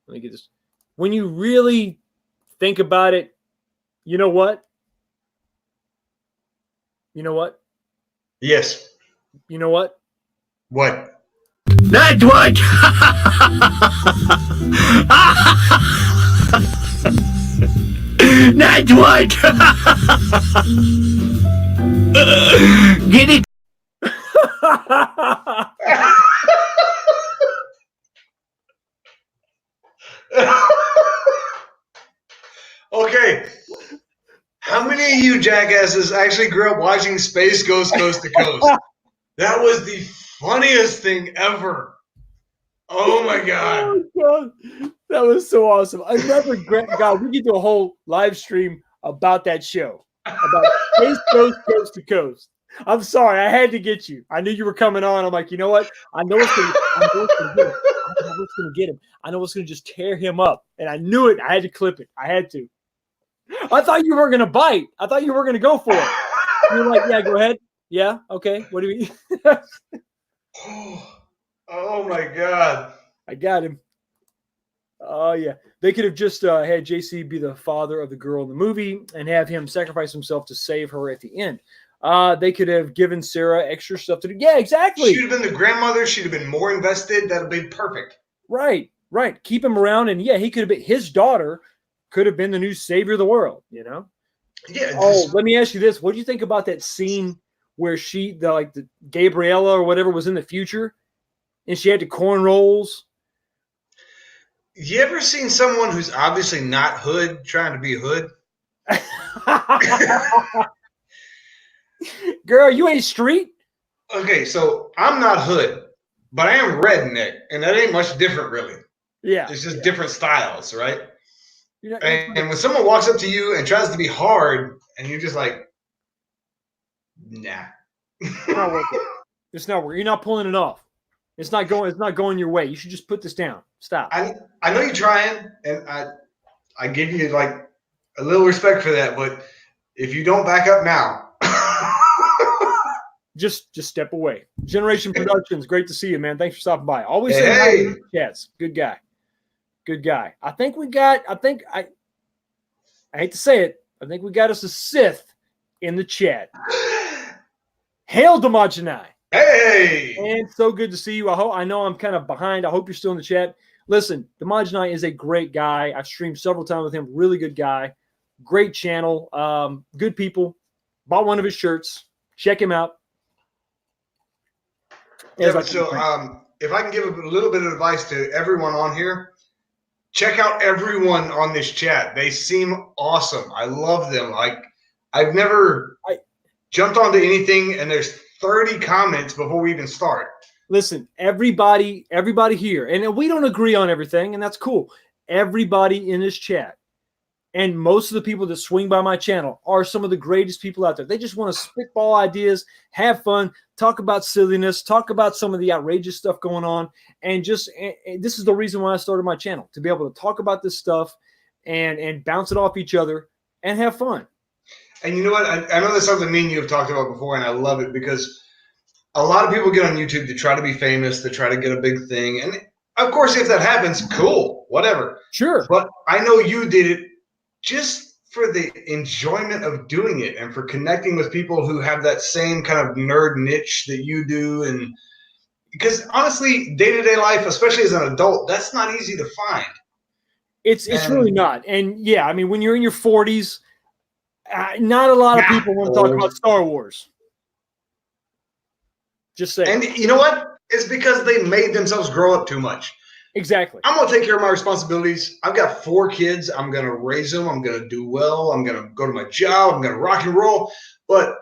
let me get this. When you really think about it, you know what? You know what? Yes. You know what? What? That's what. That's what. Get it? Okay. How many of you jackasses actually grew up watching Space Ghost Coast to Coast? That was the funniest thing ever. Oh my God. Oh, God. That was so awesome. Another great God, we could do a whole live stream about that show. About Space Ghost Coast to Coast. I'm sorry, I had to get you. I knew you were coming on. I'm like, you know what? I know what's gonna get him. I know what's gonna get him. I know what's gonna just tear him up. And I knew it. I had to clip it. I had to. I thought you were gonna bite. I thought you were gonna go for it. You were like, yeah, go ahead. Yeah, okay. What do you mean? Oh my God. I got him. Oh, yeah. They could have just had JC be the father of the girl in the movie and have him sacrifice himself to save her at the end. They could have given Sarah extra stuff to do. Yeah, exactly. She'd have been the grandmother. She'd have been more invested. That would have been perfect. Right. Keep him around. And, yeah, he could have been – his daughter could have been the new savior of the world, you know? Yeah. Oh, let me ask you this. What do you think about that scene where the Gabriella or whatever was in the future and she had the cornrows? You ever seen someone who's obviously not hood trying to be hood? Girl, you ain't street. Okay, so I'm not hood, but I am redneck, and that ain't much different, really. Yeah. It's just different styles, right? You know, And when someone walks up to you and tries to be hard, and you're just like, nah. it's not working. It's not working. You're not pulling it off. It's not going your way. You should just put this down. Stop. I know you're trying, and I give you like a little respect for that, but if you don't back up now, just step away. Generation Productions, great to see you, man. Thanks for stopping by. Always Hey, say hi hey. in the chats. Good guy. I hate to say it. I think we got us a Sith in the chat. Hail Damajanai. Hey! And so good to see you. I know I'm kind of behind. I hope you're still in the chat. Listen, Damajanai is a great guy. I've streamed several times with him. Really good guy. Great channel. Good people. Bought one of his shirts. Check him out. Yeah, so if I can give a little bit of advice to everyone on here, check out everyone on this chat. They seem awesome. I love them. Like I've never jumped onto anything, and there's 30 comments before we even start. Listen, everybody here, and we don't agree on everything, and that's cool. Everybody in this chat, and most of the people that swing by my channel are some of the greatest people out there. They just want to spitball ideas, have fun, talk about silliness, talk about some of the outrageous stuff going on, and this is the reason why I started my channel, to be able to talk about this stuff and bounce it off each other and have fun. And you know what? I know that's something me and you have talked about before, and I love it because a lot of people get on YouTube to try to be famous, to try to get a big thing. And of course, if that happens, cool, whatever. Sure. But I know you did it just for the enjoyment of doing it and for connecting with people who have that same kind of nerd niche that you do. And because honestly, day-to-day life, especially as an adult, that's not easy to find. It's really not. And yeah, I mean, when you're in your 40s, not a lot of people want to talk about Star Wars. Just say. And you know what? It's because they made themselves grow up too much. Exactly. I'm going to take care of my responsibilities. I've got 4 kids. I'm going to raise them. I'm going to do well. I'm going to go to my job. I'm going to rock and roll. But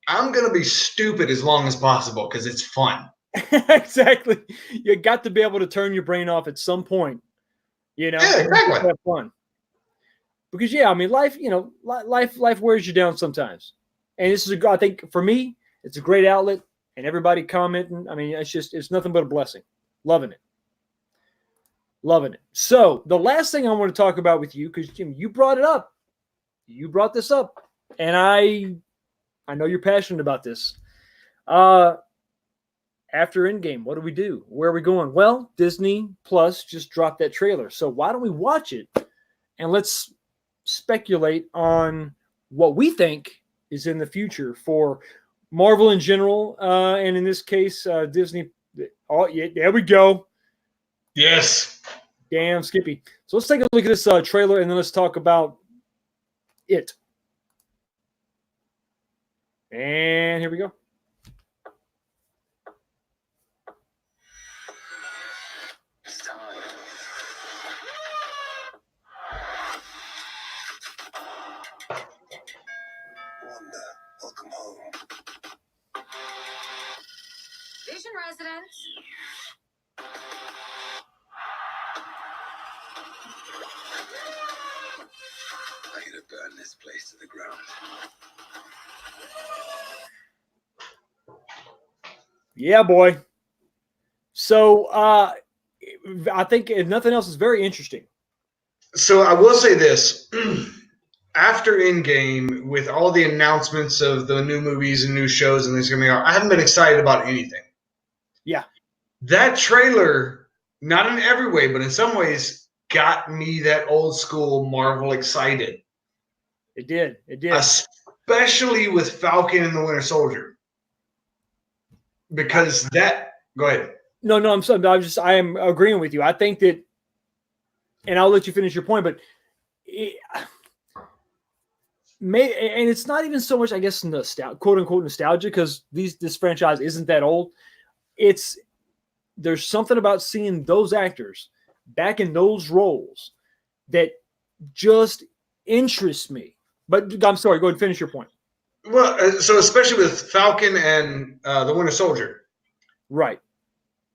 I'm going to be stupid as long as possible because it's fun. Exactly. You got to be able to turn your brain off at some point. You know, yeah, exactly. Have fun. Because yeah, I mean, life wears you down sometimes. And this is I think for me, it's a great outlet. And everybody commenting, I mean, it's nothing but a blessing. Loving it. So the last thing I want to talk about with you, because Jim, you brought it up. You brought this up. And I know you're passionate about this. After Endgame, what do we do? Where are we going? Well, Disney Plus just dropped that trailer. So why don't we watch it? And let's speculate on what we think is in the future for Marvel in general, and in this case, Disney. Oh, yeah, there we go. Yes. Damn, Skippy. So let's take a look at this trailer, and then let's talk about it. And here we go. It's time. Wanda, welcome home. Vision residents. I'm gonna burn this place to the ground. Yeah, boy. So I think, if nothing else, is very interesting. So I will say this. After Endgame, with all the announcements of the new movies and new shows and things coming out, I haven't been excited about anything. Yeah. That trailer, not in every way, but in some ways, got me that old school Marvel excited. It did. It did. Especially with Falcon and the Winter Soldier. Because that, go ahead. No, I am agreeing with you. I think that, and I'll let you finish your point, but and it's not even so much, I guess, quote unquote nostalgia, because this franchise isn't that old. There's something about seeing those actors back in those roles that just interests me. But I'm sorry, go ahead and finish your point. Well, so especially with Falcon and the Winter Soldier. Right.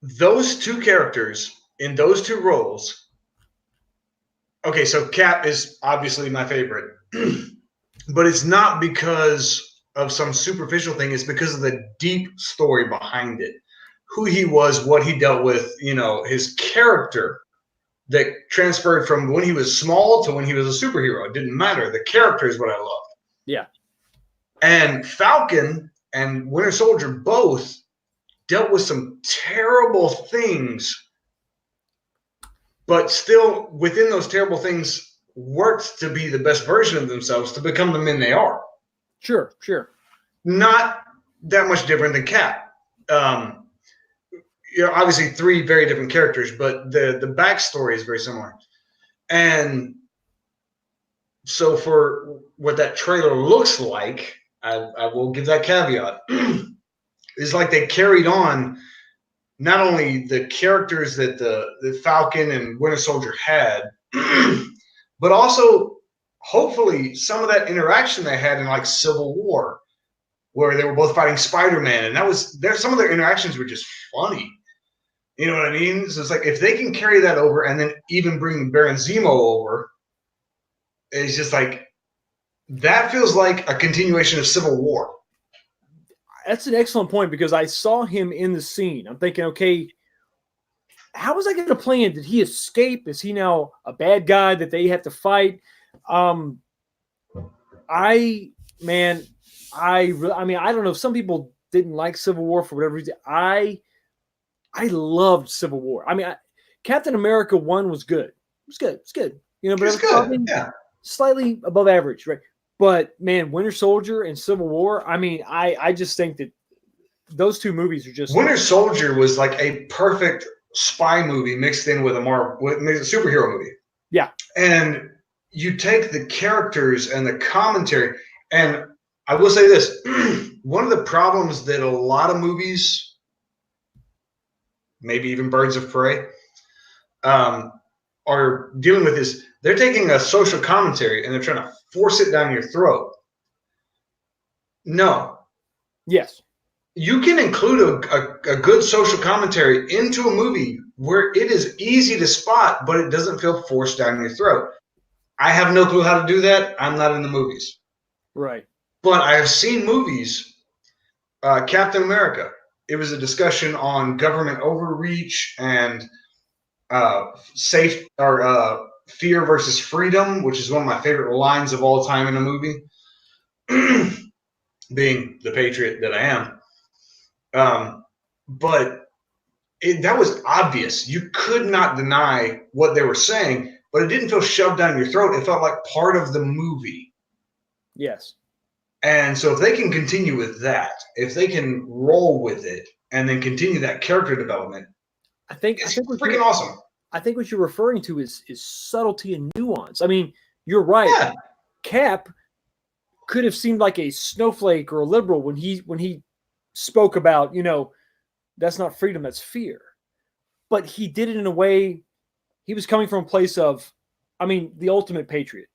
Those two characters in those two roles. Okay, so Cap is obviously my favorite. But it's not because of some superficial thing. It's because of the deep story behind it. Who he was, what he dealt with, his character that transferred from when he was small to when he was a superhero. It didn't matter. The character is what I loved. Yeah. And Falcon and Winter Soldier both dealt with some terrible things, but still within those terrible things worked to be the best version of themselves, to become the men they are. Sure. Not that much different than Cap. Obviously three very different characters, but the backstory is very similar. And so for what that trailer looks like, I will give that caveat. It's like they carried on not only the characters that the Falcon and Winter Soldier had, but also hopefully some of that interaction they had in like Civil War, where they were both fighting Spider-Man, and some of their interactions were just funny. You know what I mean? So it's like if they can carry that over and then even bring Baron Zemo over, it's just like that feels like a continuation of Civil War. That's an excellent point, because I saw him in the scene. I'm thinking, okay, how is that going to play in? Did he escape? Is he now a bad guy that they have to fight? I don't know. Some people didn't like Civil War for whatever reason. I loved Civil War. Captain America 1 was good. It's good. But It's good. Yeah. Slightly above average, right? But man, Winter Soldier and Civil War. I just think that those two movies are just. Winter Soldier was like a perfect spy movie mixed in with a superhero movie. Yeah. And you take the characters and the commentary, and I will say this: one of the problems that a lot of movies, maybe even Birds of Prey, are dealing with is they're taking a social commentary and they're trying to force it down your throat. No. Yes. You can include a good social commentary into a movie where it is easy to spot, but it doesn't feel forced down your throat. I have no clue how to do that. I'm not in the movies. Right. But I have seen movies, Captain America. It was a discussion on government overreach and fear versus freedom, which is one of my favorite lines of all time in a movie, being the patriot that I am. But that was obvious. You could not deny what they were saying, but it didn't feel shoved down your throat. It felt like part of the movie. Yes. And so if they can continue with that, if they can roll with it and then continue that character development, I think it's what freaking awesome. I think what you're referring to is subtlety and nuance. I mean, you're right. Yeah. Cap could have seemed like a snowflake or a liberal when he spoke about, that's not freedom, that's fear. But he did it in a way, he was coming from a place of, the ultimate patriot,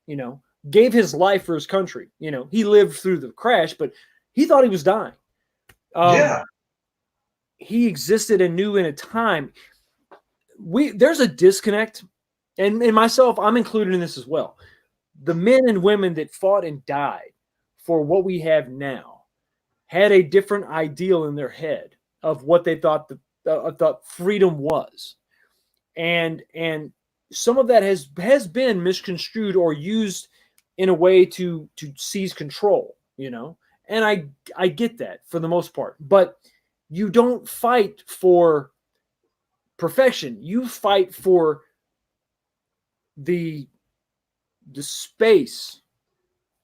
gave his life for his country. He lived through the crash, but he thought he was dying. Yeah. He existed and knew in a time. There's a disconnect, and myself, I'm included in this as well. The men and women that fought and died for what we have now had a different ideal in their head of what they thought thought freedom was, and some of that has been misconstrued or used in a way to seize control, and I get that for the most part, but you don't fight for perfection. You fight for the space,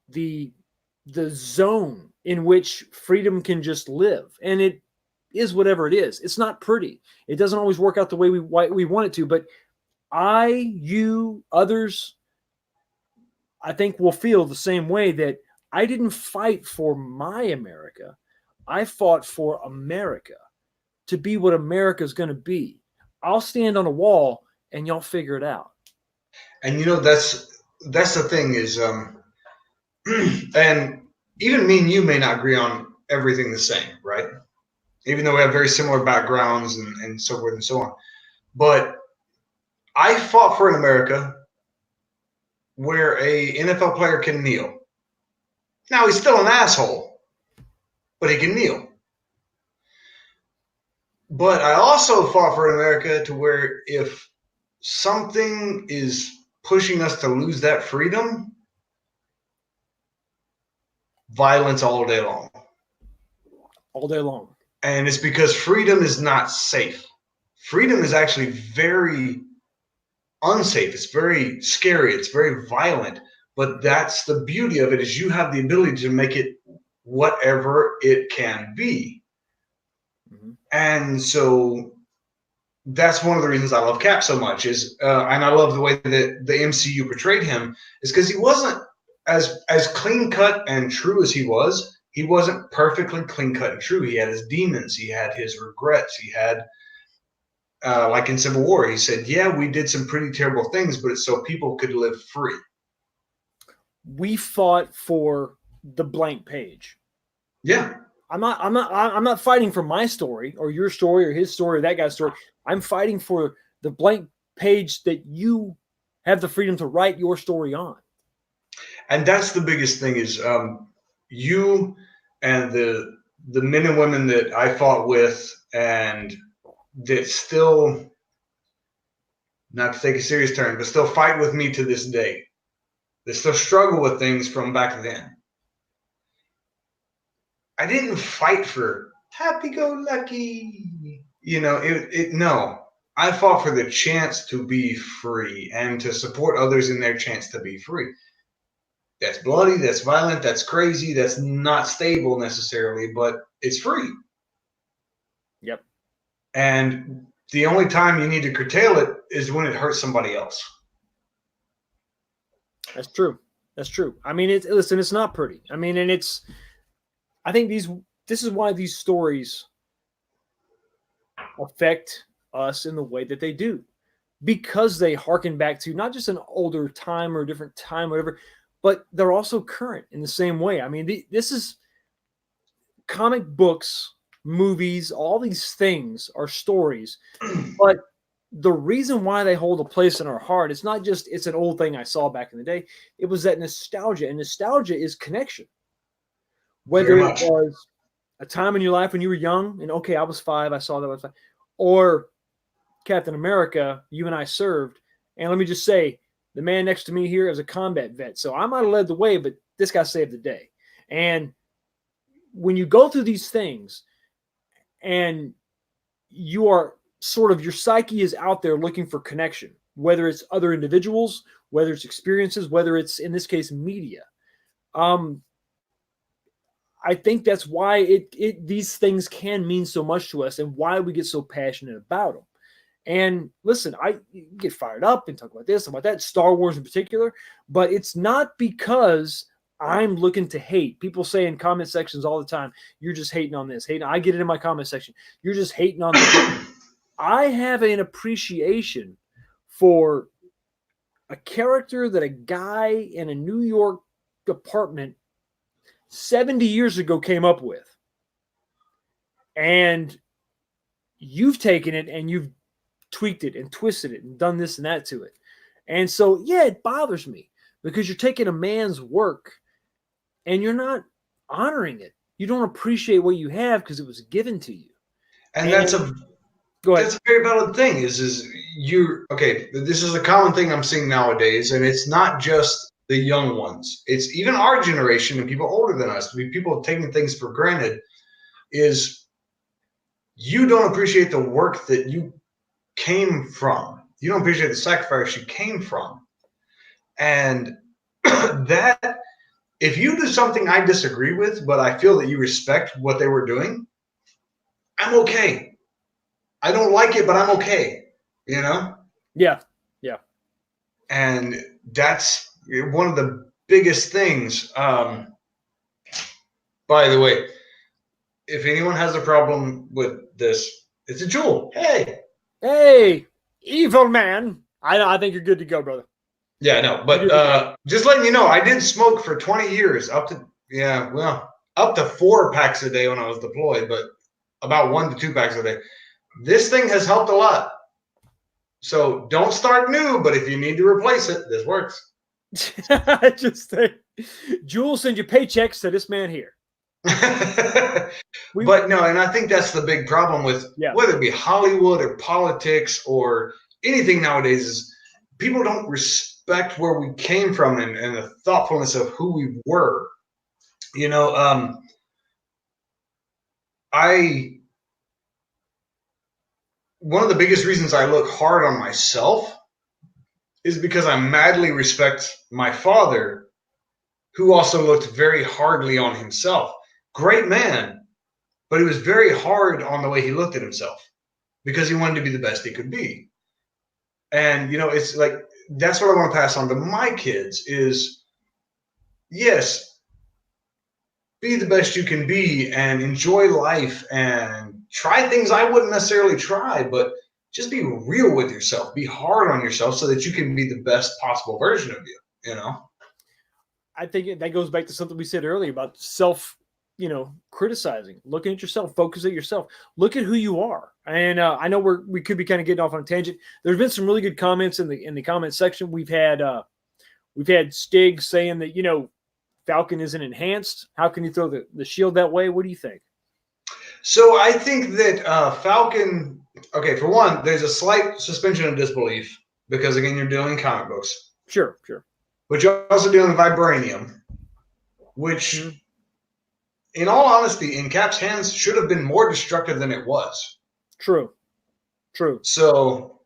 the zone in which freedom can just live, and it is whatever it is. It's not pretty. It doesn't always work out the way we want it to, but you, others, I think will feel the same way, that I didn't fight for my America. I fought for America to be what America's going to be. I'll stand on a wall and y'all figure it out. And that's the thing is, and even me and you may not agree on everything the same, right? Even though we have very similar backgrounds and so forth and so on. But I fought for an America where a NFL player can kneel. Now, he's still an asshole, but he can kneel. But I also fought for an America to where if something is pushing us to lose that freedom, violence all day long. All day long. And it's because freedom is not safe. Freedom is actually very unsafe. It's very scary. It's very violent. But that's the beauty of it, is you have the ability to make it whatever it can be. Mm-hmm. And so that's one of the reasons I love Cap so much, is and I love the way that the MCU portrayed him, is because he wasn't as clean cut and true as he was. He wasn't perfectly clean cut and true. He had his demons. He had his regrets. He had, like in Civil War, he said, yeah, we did some pretty terrible things, but it's so people could live free. We fought for the blank page. Yeah. I'm not fighting for my story or your story or his story or that guy's story. I'm fighting for the blank page that you have the freedom to write your story on. And that's the biggest thing, is you and the men and women that I fought with, and that still, not to take a serious turn, but still fight with me to this day. They still struggle with things from back then. I didn't fight for happy-go-lucky, no. I fought for the chance to be free and to support others in their chance to be free. That's bloody, that's violent, that's crazy, that's not stable necessarily, but it's free. Yep. And the only time you need to curtail it is when it hurts somebody else. That's true. That's true. I mean, it's not pretty. I mean, and I think this is why these stories affect us in the way that they do, because they harken back to not just an older time or a different time, whatever, but they're also current in the same way. I mean, this is comic books, movies, all these things are stories, but the reason why they hold a place in our heart is not just it's an old thing I saw back in the day. It was that nostalgia, and nostalgia is connection. Whether it was a time in your life when you were young and, okay, I was 5, I saw that I was 5, or Captain America, you and I served. And let me just say, the man next to me here is a combat vet. So I might have led the way, but this guy saved the day. And when you go through these things and you are sort of, your psyche is out there looking for connection, whether it's other individuals, whether it's experiences, whether it's, in this case, media. I think that's why these things can mean so much to us and why we get so passionate about them. And listen, I get fired up and talk about this, about that, Star Wars in particular, but it's not because I'm looking to hate. People say in comment sections all the time, you're just hating on this. I get it in my comment section. You're just hating on this. I have an appreciation for a character that a guy in a New York apartment 70 years ago came up with. And you've taken it and you've tweaked it and twisted it and done this and that to it. And so, yeah, it bothers me because you're taking a man's work and you're not honoring it. You don't appreciate what you have because it was given to you. And that's a very valid thing. Is you're okay? This is a common thing I'm seeing nowadays, and it's not just the young ones. It's even our generation and people older than us. People taking things for granted. Is you don't appreciate the work that you came from. You don't appreciate the sacrifice you came from, and that. If you do something I disagree with, but I feel that you respect what they were doing, I'm okay. I don't like it, but I'm okay. You know? Yeah. Yeah. And that's one of the biggest things. By the way, if anyone has a problem with this, it's a Jewel. Hey, evil man. I think you're good to go, brother. Yeah, no, but just letting you know, I did smoke for 20 years, up to 4 packs a day when I was deployed, but about 1 to 2 packs a day. This thing has helped a lot. So don't start new, but if you need to replace it, this works. Just think, Jules send you paychecks to this man here. But no, and I think that's the big problem with whether it be Hollywood or politics or anything nowadays is people don't respect where we came from and the thoughtfulness of who we were. You know, one of the biggest reasons I look hard on myself is because I madly respect my father, who also looked very hardly on himself. Great man, but he was very hard on the way he looked at himself because he wanted to be the best he could be. And, you know, it's like, that's what I want to pass on to my kids is, yes, be the best you can be and enjoy life and try things I wouldn't necessarily try, but just be real with yourself. Be hard on yourself so that you can be the best possible version of you, you know? I think that goes back to something we said earlier about criticizing, looking at yourself, focus at yourself, look at who you are. And I know we could be kind of getting off on a tangent. There's been some really good comments in the comment section. We've had Stig saying that, Falcon isn't enhanced. How can you throw the shield that way? What do you think? So I think that Falcon, okay, for one, there's a slight suspension of disbelief because, again, you're dealing comic books. Sure. But you're also dealing with vibranium, which, in all honesty, in Cap's hands should have been more destructive than it was. True. So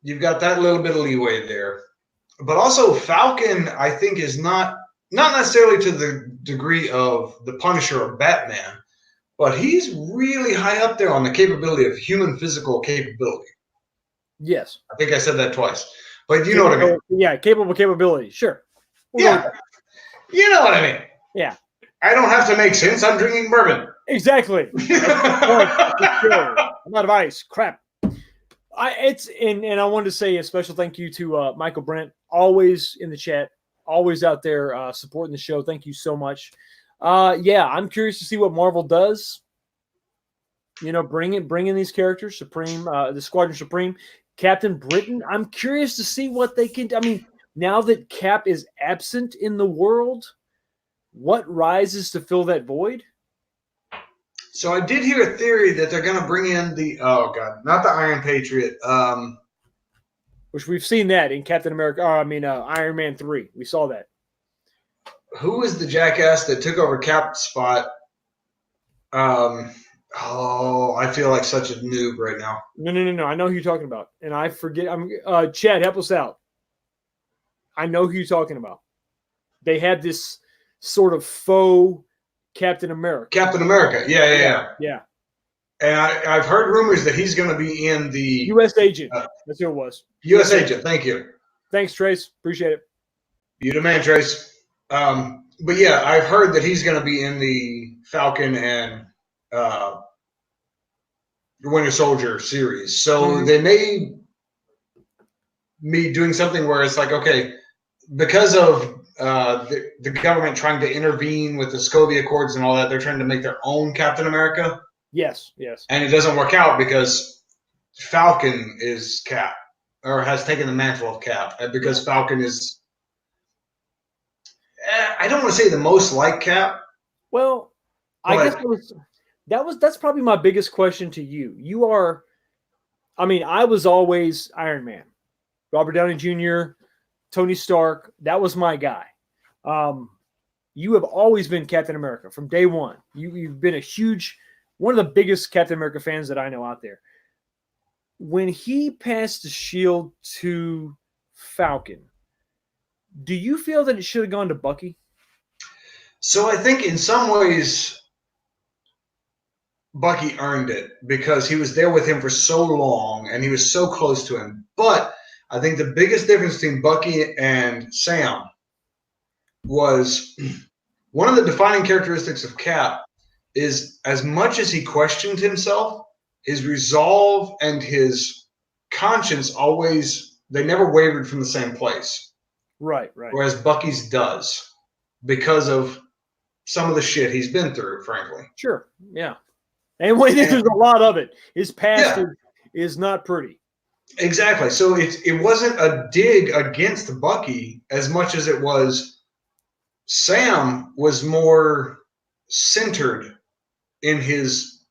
you've got that little bit of leeway there. But also Falcon, I think, is not necessarily to the degree of the Punisher or Batman, but he's really high up there on the capability of human physical capability. Yes. I think I said that twice. But you know what I mean. Yeah, capable capability. Sure. Yeah. You know what I mean. Yeah. I don't have to make sense. I'm drinking bourbon. Exactly. I'm out of ice. Crap. And I wanted to say a special thank you to Michael Brent, always in the chat, always out there supporting the show. Thank you so much. I'm curious to see what Marvel does. Bring in these characters, Supreme, the Squadron Supreme, Captain Britain. I'm curious to see what they can. I mean, now that Cap is absent in the world, what rises to fill that void? So I did hear a theory that they're going to bring in not the Iron Patriot. Which we've seen that in Captain America. Iron Man 3. We saw that. Who was the jackass that took over Cap's spot? I feel like such a noob right now. No. I know who you're talking about, and I forget. Chad, help us out. I know who you're talking about. They had this sort of faux Captain America. Captain America. Yeah. Yeah. And I've heard rumors that he's going to be in the U.S. Agent. That's who it was. U.S. Agent. Thank you. Thanks, Trace. Appreciate it. You the man, Trace. But yeah, I've heard that he's going to be in the Falcon and Winter Soldier series. So they may be doing something where it's like, okay, because of the government trying to intervene with the Sokovia Accords and all that, they're trying to make their own Captain America. Yes. And it doesn't work out because Falcon is Cap, or has taken the mantle of Cap, because Falcon is, I don't want to say the most like Cap. Well, I guess that's probably my biggest question to you. You are, I mean, I was always Iron Man, Robert Downey Jr., Tony Stark. That was my guy. You have always been Captain America from day one. You've been one of the biggest Captain America fans that I know out there. When he passed the shield to Falcon, do you feel that it should have gone to Bucky? So I think in some ways, Bucky earned it because he was there with him for so long and he was so close to him. But I think the biggest difference between Bucky and Sam was one of the defining characteristics of Cap is, as much as he questioned himself, his resolve and his conscience they never wavered from the same place. Right. Whereas Bucky's does, because of some of the shit he's been through, frankly. Sure. Yeah. And there's a lot of it. His past is not pretty. Exactly. So it wasn't a dig against Bucky as much as it was Sam was more centered in his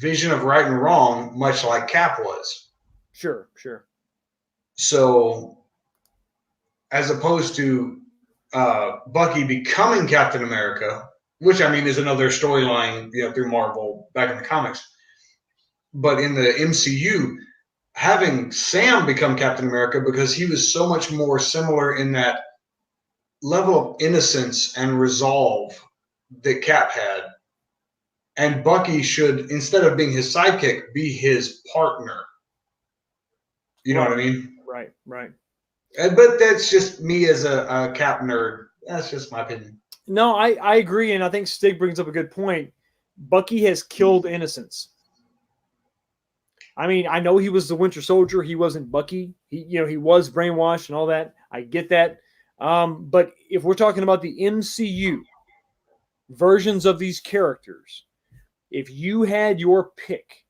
vision of right and wrong, much like Cap was. Sure. So as opposed to Bucky becoming Captain America, which I mean is another storyline, through Marvel back in the comics. But in the MCU, having Sam become Captain America, because he was so much more similar in that level of innocence and resolve that Cap had. And Bucky should, instead of being his sidekick, be his partner. You know what I mean? Right. But that's just me as a Cap nerd. That's just my opinion. No, I agree, and I think Stig brings up a good point. Bucky has killed innocence. I mean, I know he was the Winter Soldier. He wasn't Bucky. He was brainwashed and all that. I get that. But if we're talking about the MCU versions of these characters, if you had your pick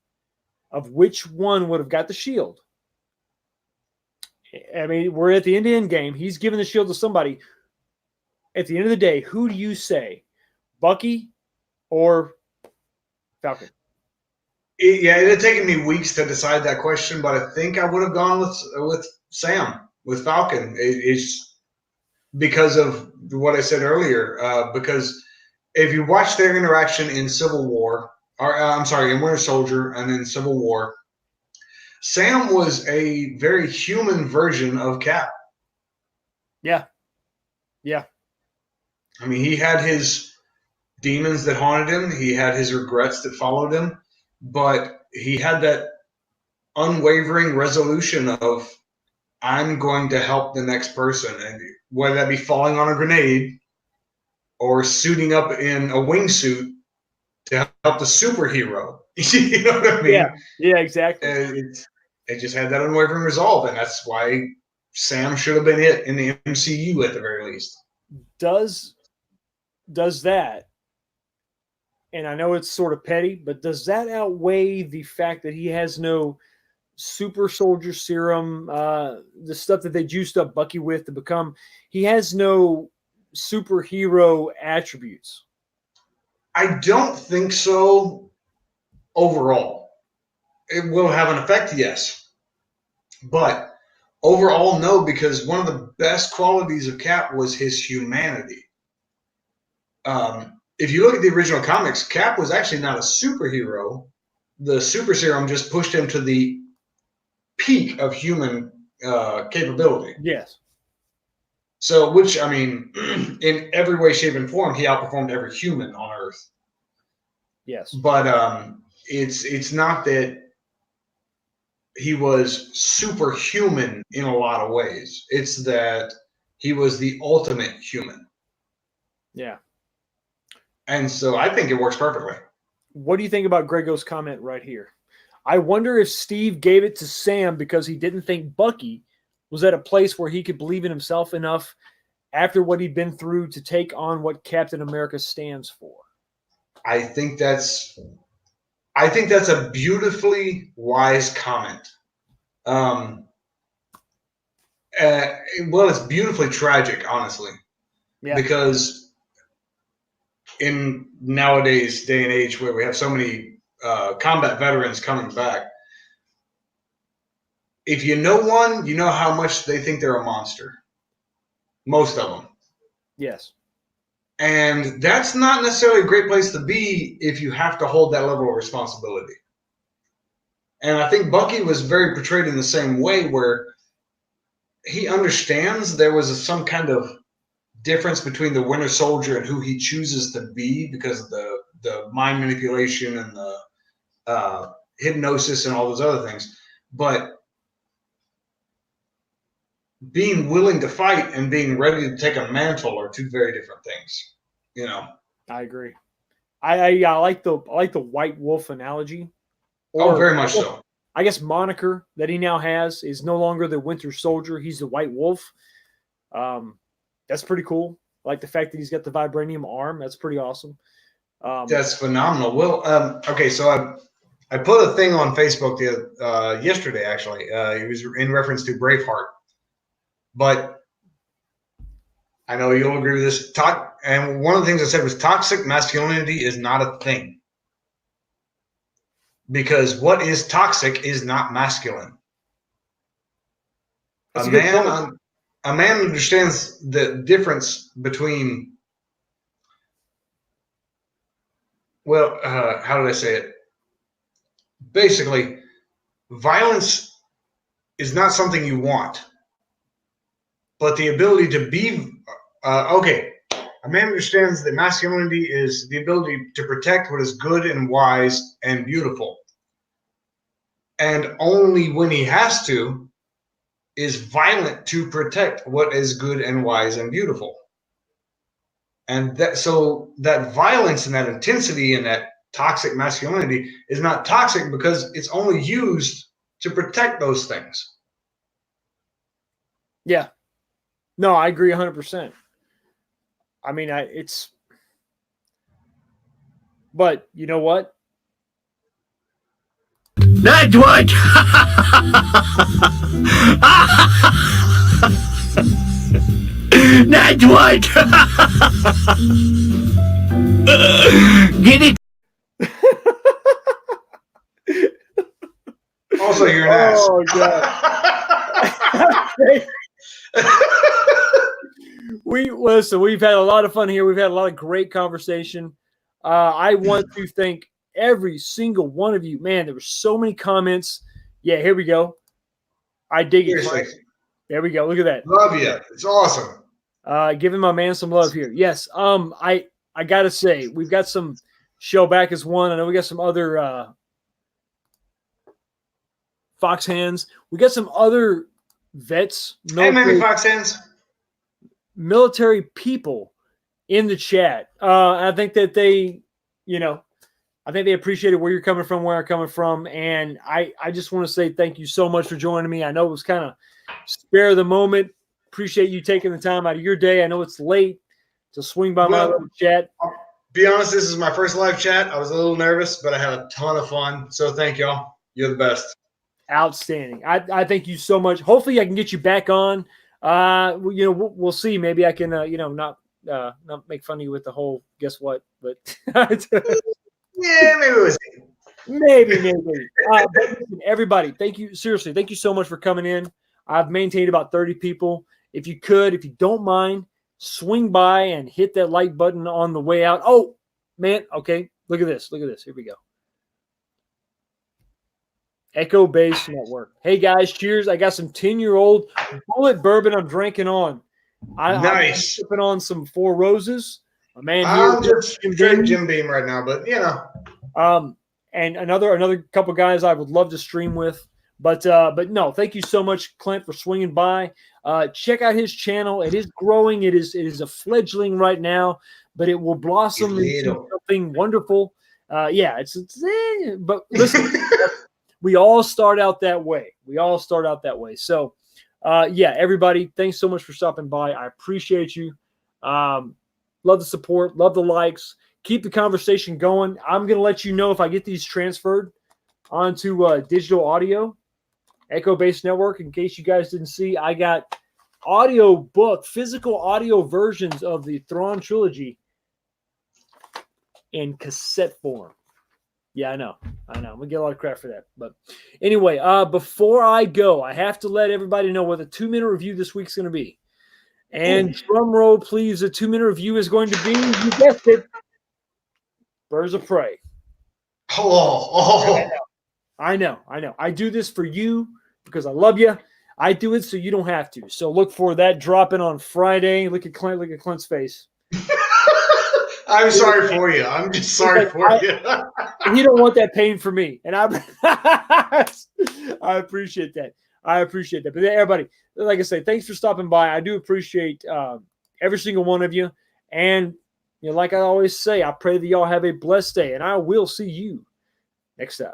of which one would have got the shield, I mean, we're at the end game. He's giving the shield to somebody. At the end of the day, who do you say, Bucky or Falcon? It had taken me weeks to decide that question, but I think I would have gone with Sam, with Falcon. It's because of what I said earlier. Because if you watch their interaction in Civil War, in Winter Soldier and then Civil War, Sam was a very human version of Cap. Yeah. I mean, he had his demons that haunted him. He had his regrets that followed him. But he had that unwavering resolution of, I'm going to help the next person. And whether that be falling on a grenade or suiting up in a wingsuit to help the superhero. You know what I mean? Yeah, exactly. It just had that unwavering resolve. And that's why Sam should have been it in the MCU at the very least. Does that, and I know it's sort of petty, but does that outweigh the fact that he has no super soldier serum, the stuff that they juiced up Bucky with to become, he has no superhero attributes? I don't think so overall. It will have an effect, yes. But overall, no, because one of the best qualities of Cap was his humanity. If you look at the original comics, Cap was actually not a superhero. The super serum just pushed him to the peak of human capability. Yes. So, which I mean, in every way, shape, and form, he outperformed every human on Earth. Yes. But it's not that he was superhuman in a lot of ways. It's that he was the ultimate human. Yeah. And so I think it works perfectly. What do you think about Grego's comment right here? I wonder if Steve gave it to Sam because he didn't think Bucky was at a place where he could believe in himself enough after what he'd been through to take on what Captain America stands for. I think that's a beautifully wise comment. Well, it's beautifully tragic, honestly, because in nowadays day and age where we have so many combat veterans coming back, if you know one, you know how much they think they're a monster. Most of them. Yes. And that's not necessarily a great place to be if you have to hold that level of responsibility. And I think Bucky was very portrayed in the same way, where he understands there was some kind of difference between the Winter Soldier and who he chooses to be because of the mind manipulation and the hypnosis and all those other things. But being willing to fight and being ready to take a mantle are two very different things. You know. I agree. I like the White Wolf analogy. Or, very much so. I guess moniker that he now has is no longer the Winter Soldier. He's the White Wolf. That's pretty cool. I like the fact that he's got the vibranium arm. That's pretty awesome. That's phenomenal. Well, okay, so I put a thing on Facebook yesterday, actually. It was in reference to Braveheart. But I know you'll agree with this. And one of the things I said was toxic masculinity is not a thing. Because what is toxic is not masculine. A man understands the difference between, well, how did I say it? Basically, violence is not something you want. But the ability to be, a man understands that masculinity is the ability to protect what is good and wise and beautiful. And only when he has to is violent to protect what is good and wise and beautiful. And that violence and that intensity and that toxic masculinity is not toxic because it's only used to protect those things. Yeah. No, I agree 100%. I mean, but you know what? That's what. That's what. Get it. Also, you're an ass. Oh, God. We've had a lot of fun here. We've had a lot of great conversation. I want to thank every single one of you. Man, there were so many comments. Yeah, here we go. I dig it, Frank. There we go. Look at that. Love you. It's awesome. Giving my man some love here. Yes. I gotta say, we've got some show back as one. I know we got some other Fox hands. We got some other vets. Hey, maybe Fox hands. Military people in the chat. I think that they, I think they appreciated where you're coming from, where I'm coming from. And I just want to say thank you so much for joining me. I know it was kind of spare of the moment. Appreciate you taking the time out of your day. I know it's late to swing by my little chat. I'll be honest, this is my first live chat. I was a little nervous, but I had a ton of fun. So thank y'all. You're the best. Outstanding. I thank you so much. Hopefully I can get you back on. We'll see. Maybe I can, not make fun of you with the whole guess what, but yeah, maybe it was. Maybe. But listen, everybody, thank you. Seriously, thank you so much for coming in. I've maintained about 30 people. If you don't mind, swing by and hit that like button on the way out. Oh, man. Okay. Look at this. Here we go. Echo Base Network. Hey, guys. Cheers. I got some 10-year-old bullet bourbon I'm drinking on. Nice. I'm sipping on some Four Roses. A man I'm here, just straight Jim Beam right now, but you know. And another couple guys I would love to stream with. But no, thank you so much, Clint, for swinging by. Check out his channel. It is growing. It is a fledgling right now, but it will blossom into something wonderful. But listen, we all start out that way. So, everybody, thanks so much for stopping by. I appreciate you. Love the support. Love the likes. Keep the conversation going. I'm going to let you know if I get these transferred onto digital audio, Echo Based Network. In case you guys didn't see, I got physical audio versions of the Thrawn trilogy in cassette form. Yeah, I know. We get a lot of crap for that. But anyway, before I go, I have to let everybody know what the 2-minute review this week's going to be. And drum roll, please. The 2-minute review is going to be, you guessed it, Birds of Prey. Oh. I know. I do this for you because I love you. I do it so you don't have to. So look for that dropping on Friday. Look at Clint's face. I'm sorry for you. I'm just sorry for you. You don't want that pain for me. And I appreciate that. But everybody, like I say, thanks for stopping by. I do appreciate every single one of you. And like I always say, I pray that y'all have a blessed day. And I will see you next time.